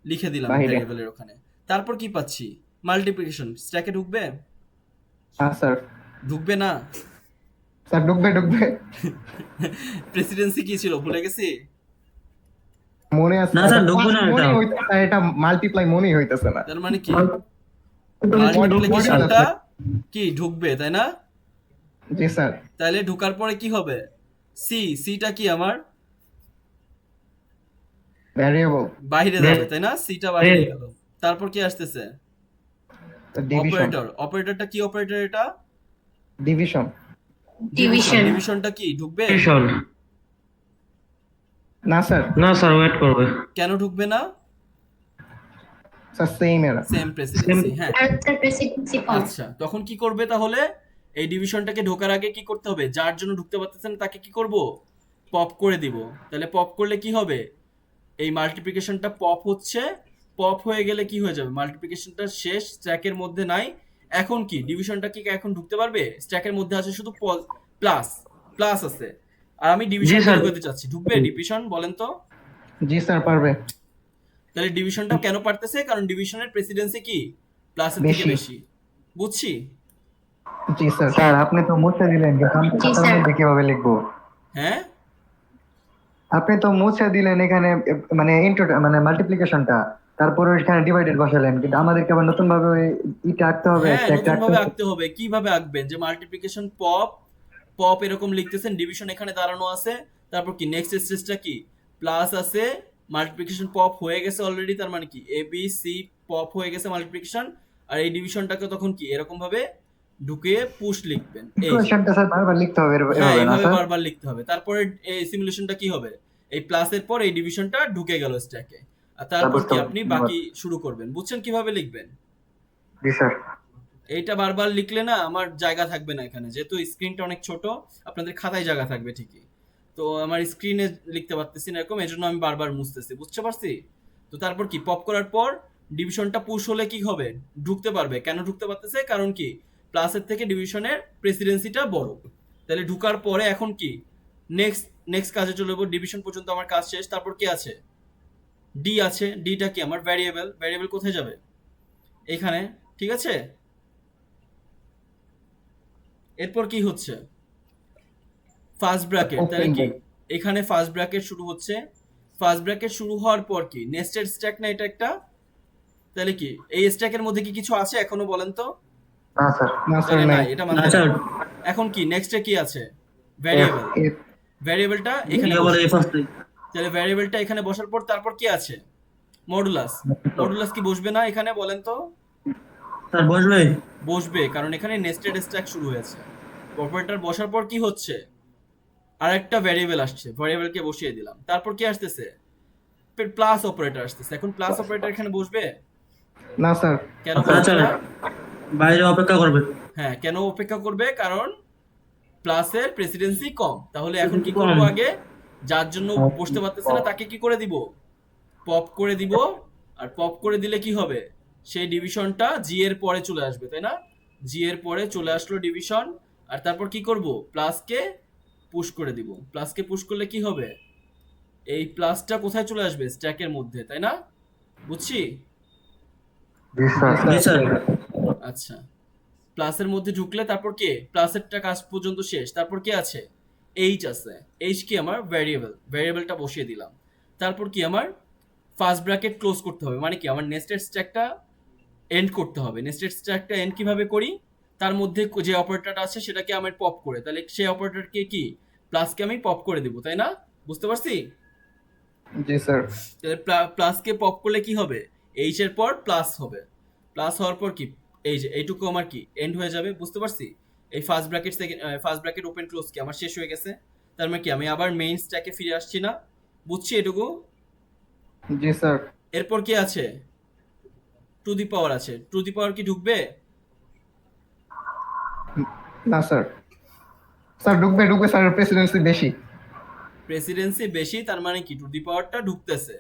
লিখে দিলাম বাহিরে। ভ্যারিয়েবলের ওখানে। তারপর কি পাচ্ছি? মাল্টিপ্লিকেশন। স্ট্যাকে ঢুকবে? হ্যাঁ স্যার। ঢুকবে না? স্যার ঢুকবে। প্রেসিডেন্সি কি ছিল ভুলে গেছি। মনে আছে না স্যার, ঢুকবে না এটা। স্যার এটা মাল্টিপ্লাই মনেই হইতেছে না। তার মানে কি Modulation মাল্টিপ্লিকেশনটা আছে। কি ঢুকবে, তাই না? জি স্যার। তাহলে ঢোকার পরে কি হবে? সিটা কি আমার ভ্যারিয়েবল বাইরে যাবে, তাই না? সিটা বাইরে গেল। তারপর কি আসতেছে? ডিভিশন। অপারেটরটা কি অপারেটর? এটা ডিভিশন। ডিভিশন। ডিভিশনটা কি ঢুকবে? ডিভিশন। না স্যার। না স্যার, ওয়েট করবে। কেন ঢুকবে না? স্যার সেম এরা। Same Presidency. হ্যাঁ, আর তার প্রেসিডেন্সি কম। আচ্ছা তখন কি করবে তাহলে? এই ডিভিশনটাকে ঢোকার আগে কি করতে হবে? যার জন্য ঢুকতে পারতেছেন তাকে কি করব? পপ করে দিব। তাহলে পপ করলে কি হবে? এই মাল্টিপ্লিকেশনটা পপ হচ্ছে, পপ হয়ে গেলে কি হয়ে যাবে? মাল্টিপ্লিকেশনটা শেষ, স্ট্যাকের মধ্যে নাই। এখন কি ডিভিশনটা কি এখন ঢুকতে পারবে? স্ট্যাকের মধ্যে আছে শুধু প্লাস আছে, আর আমি ডিভিশন জি, স্যার। ঢুকাতে চাচ্ছি। ঢুকবে ডিভিশন? বলেন তো। জি স্যার পারবে। তাহলে ডিভিশনটা কেন পারতেছে? কারণ ডিভিশনের প্রেসিডেন্সি কি প্লাসের থেকে বেশি। বেশি। বুঝছি? জি স্যার। স্যার আপনি তো মুছে দিলেন কিন্তু আমি জি, খাতার স্যার। মধ্যে কিভাবে লিখবো? হ্যাঁ, আপনি তো মুছে দিলেন এখানে মানে মানে মাল্টিপ্লিকেশনটা, তারপরে এখানে ডিভাইডেড বসালেন, কিন্তু আমাদেরকে আবার নতুন ভাবে ইটা আঁকতে হবে, হ্যাঁ, স্ট্যাকটা নতুন আঁকতে ভাবে হবে। আঁকতে হবে। কিভাবে আঁকবেন? যে মাল্টিপ্লিকেশন পপ পপ এরকম লিখতেছেন, ডিভিশন এখানে দাঁড়ানো আছে, তারপর কি নেক্সট স্টেজটা কি প্লাস আছে, মাল্টিপ্লিকেশন পপ হয়ে গেছে অলরেডি, তার মানে কি এ বি সি পপ হয়ে গেছে মাল্টিপ্লিকেশন, আর এই ডিভিশনটাকে তখন কি এরকম ভাবে ঢুকিয়ে পুশ লিখবেন। এই যে ইকুয়েশনটা স্যার বারবার লিখতে হবে হ্যাঁ, এভাবে না এইভাবে স্যার? বারবার লিখতে হবে। তারপরে এই সিমুলেশনটা কি হবে? এই প্লাসের পর এই ডিভিশনটা ঢুকে গেল স্ট্যাকে, আর তারপর বুঝতে কি পারছি, আপনি ধন্যবাদ। বাকি শুরু করবেন। বুঝছেন কিভাবে লিখবেন? জি স্যার। এইটা বারবার লিখলে না আমার জায়গা থাকবে না এখানে, যেহেতু স্ক্রিনটা অনেক ছোট, আপনাদের খাতায় জায়গা থাকবে ঠিকই, তো আমার স্ক্রিনে লিখতে পারতেছি না এরকম, এজন্য আমি বারবার মুছতেছি। বুঝতে পারছি? তো তারপর কি পপ করার পর ডিভিশনটা পুশ হলে কি হবে? ঢুকতে পারবে। কেন ঢুকতে পারতেছে? কারণ কি প্লাসের থেকে ডিভিশনের প্রেসিডেন্সিটা বড়। তাহলে ঢুকার পরে এখন কি নেক্সট কাজে চলে যাবো। ডিভিশন পর্যন্ত আমার কাজ শেষ। তারপর কি আছে? ডি আছে। ডিটা কি আমার ভ্যারিয়েবল। ভ্যারিয়েবল কোথায় যাবে? এখানে। ঠিক আছে? এরপর কি হচ্ছে? First bracket. তাহলে কি এখানে ফার্স্ট ব্র্যাকেট শুরু হচ্ছে। ফার্স্ট ব্র্যাকেট শুরু হওয়ার পর কি নেস্টেড স্ট্যাক না এটা একটা? তাহলে কি এই স্ট্যাকের মধ্যে কি কিছু আছে এখনো বলেন তো? না স্যার। না স্যার তাহলে নাই। নাই, এটা মানতে হবে। এখন কি নেক্সটে কি আছে? ভ্যারিয়েবল। ভ্যারিয়েবলটা এখানে বসবে। তাহলে ভ্যারিয়েবলটা এখানে বসার পর তারপর কি আছে? মডুলাস। মডুলাস কি বসবে না এখানে বলেন তো? স্যার বসবে। বসবে, কারণ এখানে নেস্টেড স্ট্যাক শুরু হয়েছে। অপারেটর বসার পর কি হচ্ছে? আরেকটা ভ্যারিয়েবল আসছে, ভ্যারিয়েবলকে বসিয়ে দিলাম। তারপর কি আসতেছে? প্লাস অপারেটর আসতেছে। এখন প্লাস অপারেটর এখানে বসবে? না স্যার। কেন বসবে না? বাইরে অপেক্ষা করবে। হ্যাঁ, কেন অপেক্ষা করবে? কারণ প্লাসের প্রেসিডেন্সি কম। তাহলে এখন কি করব? আগে যার জন্য বসতে পারতেছে না তাকে কি করে দিব? পপ করে দিব। আর পপ করে দিলে কি হবে? সেই ডিভিশনটা জি এর পরে চলে আসবে, তাই না? জি এর পরে চলে আসলো ডিভিশন। আর তারপর কি করব? প্লাসকে পুশ করে দিব। প্লাসকে পুশ করলে কি হবে? এই প্লাসটা কোথায় চলে আসবে? স্ট্যাকের মধ্যে, তাই না? বুঝছি? জি স্যার। জি স্যার। আচ্ছা, প্লাসের মধ্যে ঢুকলে তারপর কি প্লাসেরটা কাজ পর্যন্ত শেষ। তারপর কি আছে? এইচ আছে। এইচ কি আমার ভ্যারিয়েবল। ভ্যারিয়েবলটা বসিয়ে দিলাম। তারপর কি আমার ফার্স্ট ব্র্যাকেট ক্লোজ করতে হবে, মানে কি আমার নেস্টেড স্ট্যাকটা এন্ড করতে হবে। নেস্টেড স্ট্যাকটা এন্ড কিভাবে করি? তার মধ্যে যে অপারেটরটা আছে সেটাকে আমি পপ করে, তাহলে সেই অপারেটরকে কি প্লাসকে আমি পপ করে দিব, তাই না? বুঝতে পারছি? জি স্যার। তাহলে প্লাসকে পপ করলে কি হবে? এইচ এর পর প্লাস হবে। প্লাস হওয়ার পর কি এই যে এইটুকু আমার কি এন্ড হয়ে যাবে। বুঝতে পারছি? এই first bracket first bracket open close কি আমার শেষ হয়ে গেছে। তার মানে কি আমি আবার মেইন স্ট্যাকে ফিরে আসছি না? বুঝছি এটুকু? জি স্যার। এরপর কি আছে? টু দি পাওয়ার আছে। টু দি পাওয়ার কি ঢুকবে? না স্যার। স্যার ঢুকবে ঢুকবে স্যার, প্রেসিডেন্সি বেশি। প্রেসিডেন্সি বেশি, তার মানে কি টু দি পাওয়ারটা ঢুকতেছে।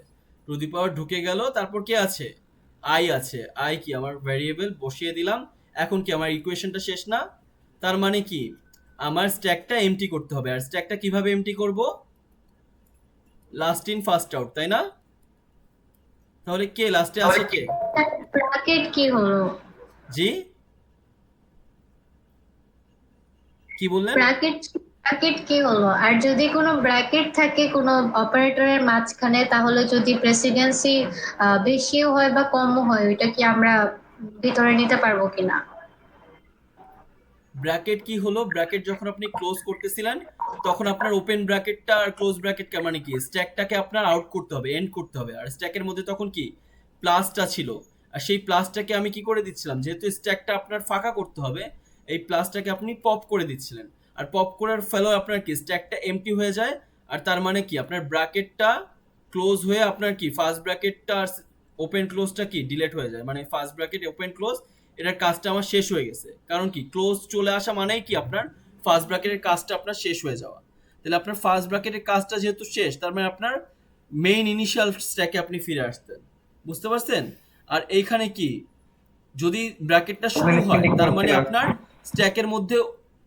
টু দি পাওয়ার ঢুকে গেল। তারপর কি আছে? আই আছে। আই কি আমার ভ্যারিয়েবল বসিয়ে দিলাম। এখন কি আমার ইকুয়েশনটা শেষ না? তার মানে কি আমার স্ট্যাকটা এমটি করতে হবে। আর স্ট্যাকটা কিভাবে এমটি করব? লাস্ট ইন ফার্স্ট আউট, তাই না? তাহলে কে লাস্টে আছে? কে? ব্র্যাকেট কি হলো? জি, কি বললেন? ব্র্যাকেট কি হলো? আর যদি কোনো ব্র্যাকেট থাকে কোনো অপারেটরের মাঝখানে, তাহলে যদি প্রেসিডেন্সি বেশিও হয় বা কমও হয়, ওইটা কি আমরা ভিতরে নিতে পারবো কিনা? ব্র্যাকেট কি হলো? ব্র্যাকেট যখন আপনি ক্লোজ করতেছিলেন তখন আপনার ওপেন ব্র্যাকেটটা আর ক্লোজ ব্র্যাকেটটা মানে কি স্ট্যাকটাকে আপনার আউট করতে হবে, এন্ড করতে হবে। আর স্ট্যাকের মধ্যে তখন কি প্লাসটা ছিল, আর সেই প্লাসটাকে আমি কি করে দিচ্ছিলাম? যেহেতু স্ট্যাকটা আপনার ফাঁকা করতে হবে, এই প্লাসটাকে আপনি পপ করে দিচ্ছিলেন। আর পপ করার ফলে আপনার কি স্ট্যাকটা এমটি হয়ে যায়। আর তার মানে কি আপনার ব্র্যাকেটটা ক্লোজ হয়ে আপনার কি ফার্স্ট ব্র্যাকেটটা আর ওপেন ক্লোজটা কি ডিলেট হয়ে যায়। মানে ফার্স্ট ব্র্যাকেট ওপেন ক্লোজ এটার কাজটা আমার শেষ হয়ে গেছে। কারণ কি ক্লোজ চলে আসা মানেই কি আপনার ফার্স্ট ব্র্যাকেটের কাজটা আপনার শেষ হয়ে যাওয়া। তাহলে আপনার ফার্স্ট ব্র্যাকেটের কাজটা যেহেতু শেষ, তার মানে আপনার মেইন ইনিশিয়াল স্ট্যাকে আপনি ফিরে আসতেন। বুঝতে পারছেন? আর এইখানে কি যদি ব্র্যাকেটটা শুরু হয়, তার মানে আপনার স্ট্যাকের মধ্যে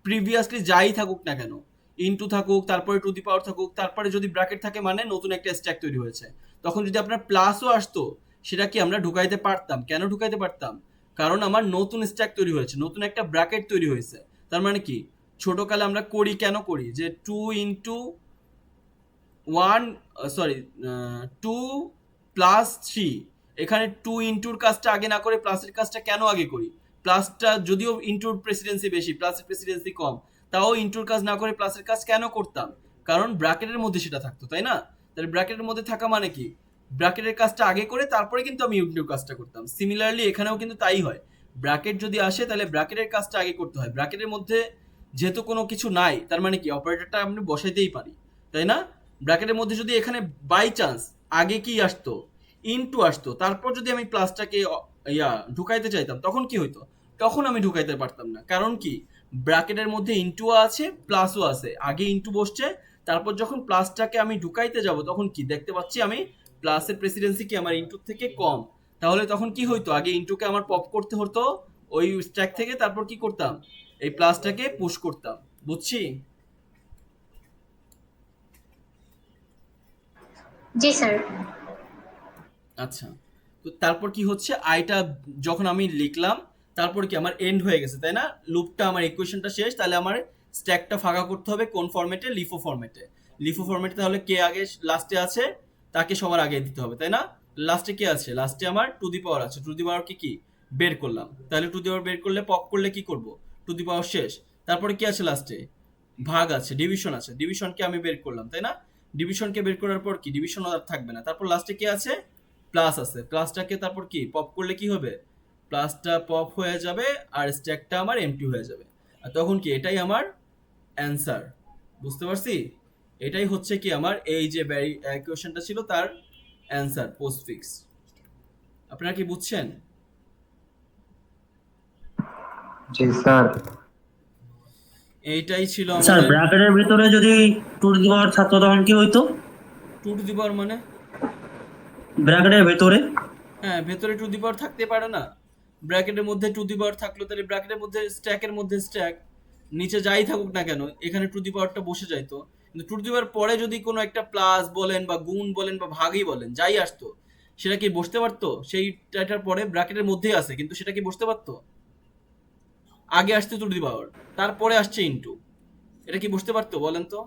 প্রিভিয়াসলি যাই থাকুক না কেন ইনটু থাকুক, তারপরে টু দি পাওয়ার থাকুক, তারপরে যদি ব্র্যাকেট থাকে মানে নতুন একটা স্ট্যাক তৈরি হয়েছে। তখন যদি আপনার প্লাসও আসতো সেটা কি আমরা ঢুকাইতে পারতাম। কেন ঢুকাইতে পারতাম? কারণ আমার নতুন স্ট্যাক তৈরি হয়েছে, নতুন একটা ব্র্যাকেট তৈরি হয়েছে। তার মানে কি ছোটকালে আমরা করি, কেন করি যে 2 ইন্টু 1 সরি 2 প্লাস 3, এখানে 2 ইন্টুর কাজটা আগে না করে প্লাসের কাজটা কেন আগে করি? প্লাসটা যদিও ইন্টুর প্রেসিডেন্সি বেশি, প্লাসের প্রেসিডেন্সি কম, তাও ইন্টুর কাজ না করে প্লাসের কাজ কেন করতাম? কারণ ব্র্যাকেটের মধ্যে সেটা থাকতো, তাই না? তাহলে ব্র্যাকেটের মধ্যে থাকা মানে কি ব্র্যাকেটের কাজটা আগে করে তারপরে কিন্তু আমি ইন্টুর কাজটা করতাম। সিমিলারলি এখানেও কিন্তু তাই হয়, ব্র্যাকেট যদি আসে তাহলে ব্র্যাকেটের কাজটা আগে করতে হয়। ব্র্যাকেটের মধ্যে যেহেতু কোনো কিছু নাই তার মানে কি অপারেটরটা আমি বসাইতেই পারি, তাই না? ব্র্যাকেটের মধ্যে যদি এখানে বাই চান্স আগে কি আসতো, ইনটু আসতো, তারপর যদি আমি প্লাসটাকে ঢুকাইতে চাইতাম তখন কি হইতো? তখন আমি ঢুকাইতে পারতাম না। কারণ কি ব্র্যাকেটের মধ্যে ইনটুও আছে প্লাসও আছে, আগে ইনটু বসছে, তারপর যখন প্লাসটাকে আমি ঢুকাইতে যাব তখন কি দেখতে পাচ্ছি আমি প্লাসের প্রেসিডেন্সি কি আমার ইনটুর থেকে কম। তাহলে তখন কি হইতো? আগে ইনটুকে আমার পপ করতে হতো ওই স্ট্যাক থেকে, তারপর কি করতাম এই প্লাসটাকে পুশ করতাম। বুঝছি? জি স্যার। আচ্ছা, তো তারপর কি হচ্ছে আইটা যখন আমি লিখলাম তারপর কি আমার এন্ড হয়ে গেছে, তাই না? লুপটা আমার ইকুয়েশনটা শেষ। তাহলে আমার স্ট্যাকটা ফাঁকা করতে হবে কোন ফরম্যাটে? লিফো ফরম্যাটে। লিফো ফরম্যাটে তাহলে কে আগে লাস্টে আছে তাকে সবার আগে দিতে হবে, তাই না? লাস্টে কে আছে? লাস্টে আমার টু দি পাওয়ার আছে। টু দি পাওয়ার কি বের করলাম, তাহলে টু দি পাওয়ার বের করলে পপ করলে কি করব? টু দি পাওয়ার শেষ। তারপরে কি আছে লাস্টে? ভাগ আছে, ডিভিশন আছে, ডিভিশনকে আমি বের করলাম, তাই না? ডিভিশনকে বের করার পর কি ডিভিশন আর থাকবে না। তারপর লাস্টে কি আছে? প্লাস আছে। প্লাসটাকে তারপর কি পপ করলে কি হবে? প্লাসটা পপ হয়ে যাবে আর স্ট্যাকটা আমার এমটি হয়ে যাবে। আর তখন কি এটাই আমার অ্যান্সার। বুঝতে পারছি? এটাই হচ্ছে কি আমার এই যে ইকুয়েশনটা ছিল তার অ্যান্সার পোস্টফিক্স। আপনারা কি বুঝছেন? জি স্যার। এইটাই ছিল স্যার আমাদের। ব্র্যাকেটের ভিতরে যদি টু টু দি পাওয়ার থাকতো তখন কি হইতো? টু টু দি পাওয়ার মানে? ব্র্যাকেটের ভেতরে হ্যাঁ, ভেতরে টু দি পাওয়ার থাকতে পারে না। ব্র্যাকেটের মধ্যে টু দি পাওয়ার থাকলো তাহলে ব্র্যাকেটের মধ্যে স্ট্যাকের মধ্যে স্ট্যাক, নিচে যাই থাকুক না কেন এখানে টু দি পাওয়ারটা বসে যাইতো। কিন্তু টু দি পাওয়ার পরে যদি কোনো একটা প্লাস বলেন বা গুণ বলেন বা ভাগই বলেন যাই আসতো সেটা কি বসতে পারতো? সেইটার পরে ব্র্যাকেটের মধ্যেই আছে কিন্তু সেটা কি বসতে পারতো? আগে আসছে টু দি পাওয়ার, তারপরে আসছে ইনটু, এটা কি বসতে পারতো বলেন তো?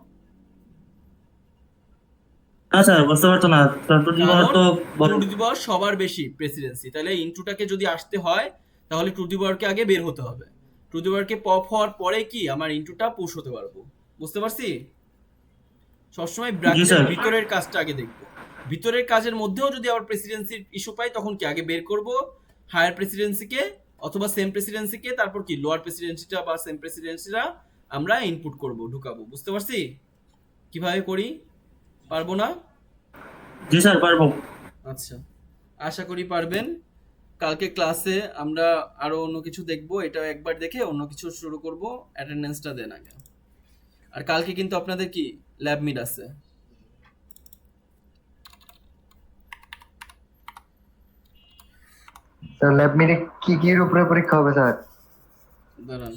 না স্যার বুঝতে পারতো না, টু টু দি পাওয়ার কারণ তো টু টু দি পাওয়ার সবার বেশি প্রেসিডেন্সি, তাহলে ইনটুটাকে যদি আসতে হয় তাহলে টু দি পাওয়ারকে আগে বের হতে হবে। টু দি পাওয়ারকে পপ হওয়ার পরে কি আমার ইনটুটা পুশ হতে পারবো। বুঝতে পারছি? সবসময় জি ব্র্যাকেটের স্যার। ভিতরের কাজটা আগে দেখবো। ভিতরের কাজের মধ্যেও যদি আবার প্রেসিডেন্সির ইস্যু পাই তখন কি আগে বের করব হায়ার প্রেসিডেন্সিকে অথবা সেম প্রেসিডেন্সিকে, তারপর কি লোয়ার প্রেসিডেন্সিটা বা সেম প্রেসিডেন্সিরা আমরা ইনপুট করব, ঢুকাবো। বুঝতে পারছি কিভাবে করি? পারবো না? জি স্যার পারবো। আচ্ছা, আশা করি পারবেন। কালকে ক্লাসে আমরা আরো অন্য কিছু দেখবো, এটা একবার দেখে অন্য কিছু শুরু করব। অ্যাটেন্ডেন্সটা দেন আগে। আর কালকে কিন্তু আপনাদের কি ল্যাব মিট আছে। স্যার ল্যাব মিটে কি কি এর উপরে পরীক্ষা হবে স্যার? দাঁড়ান।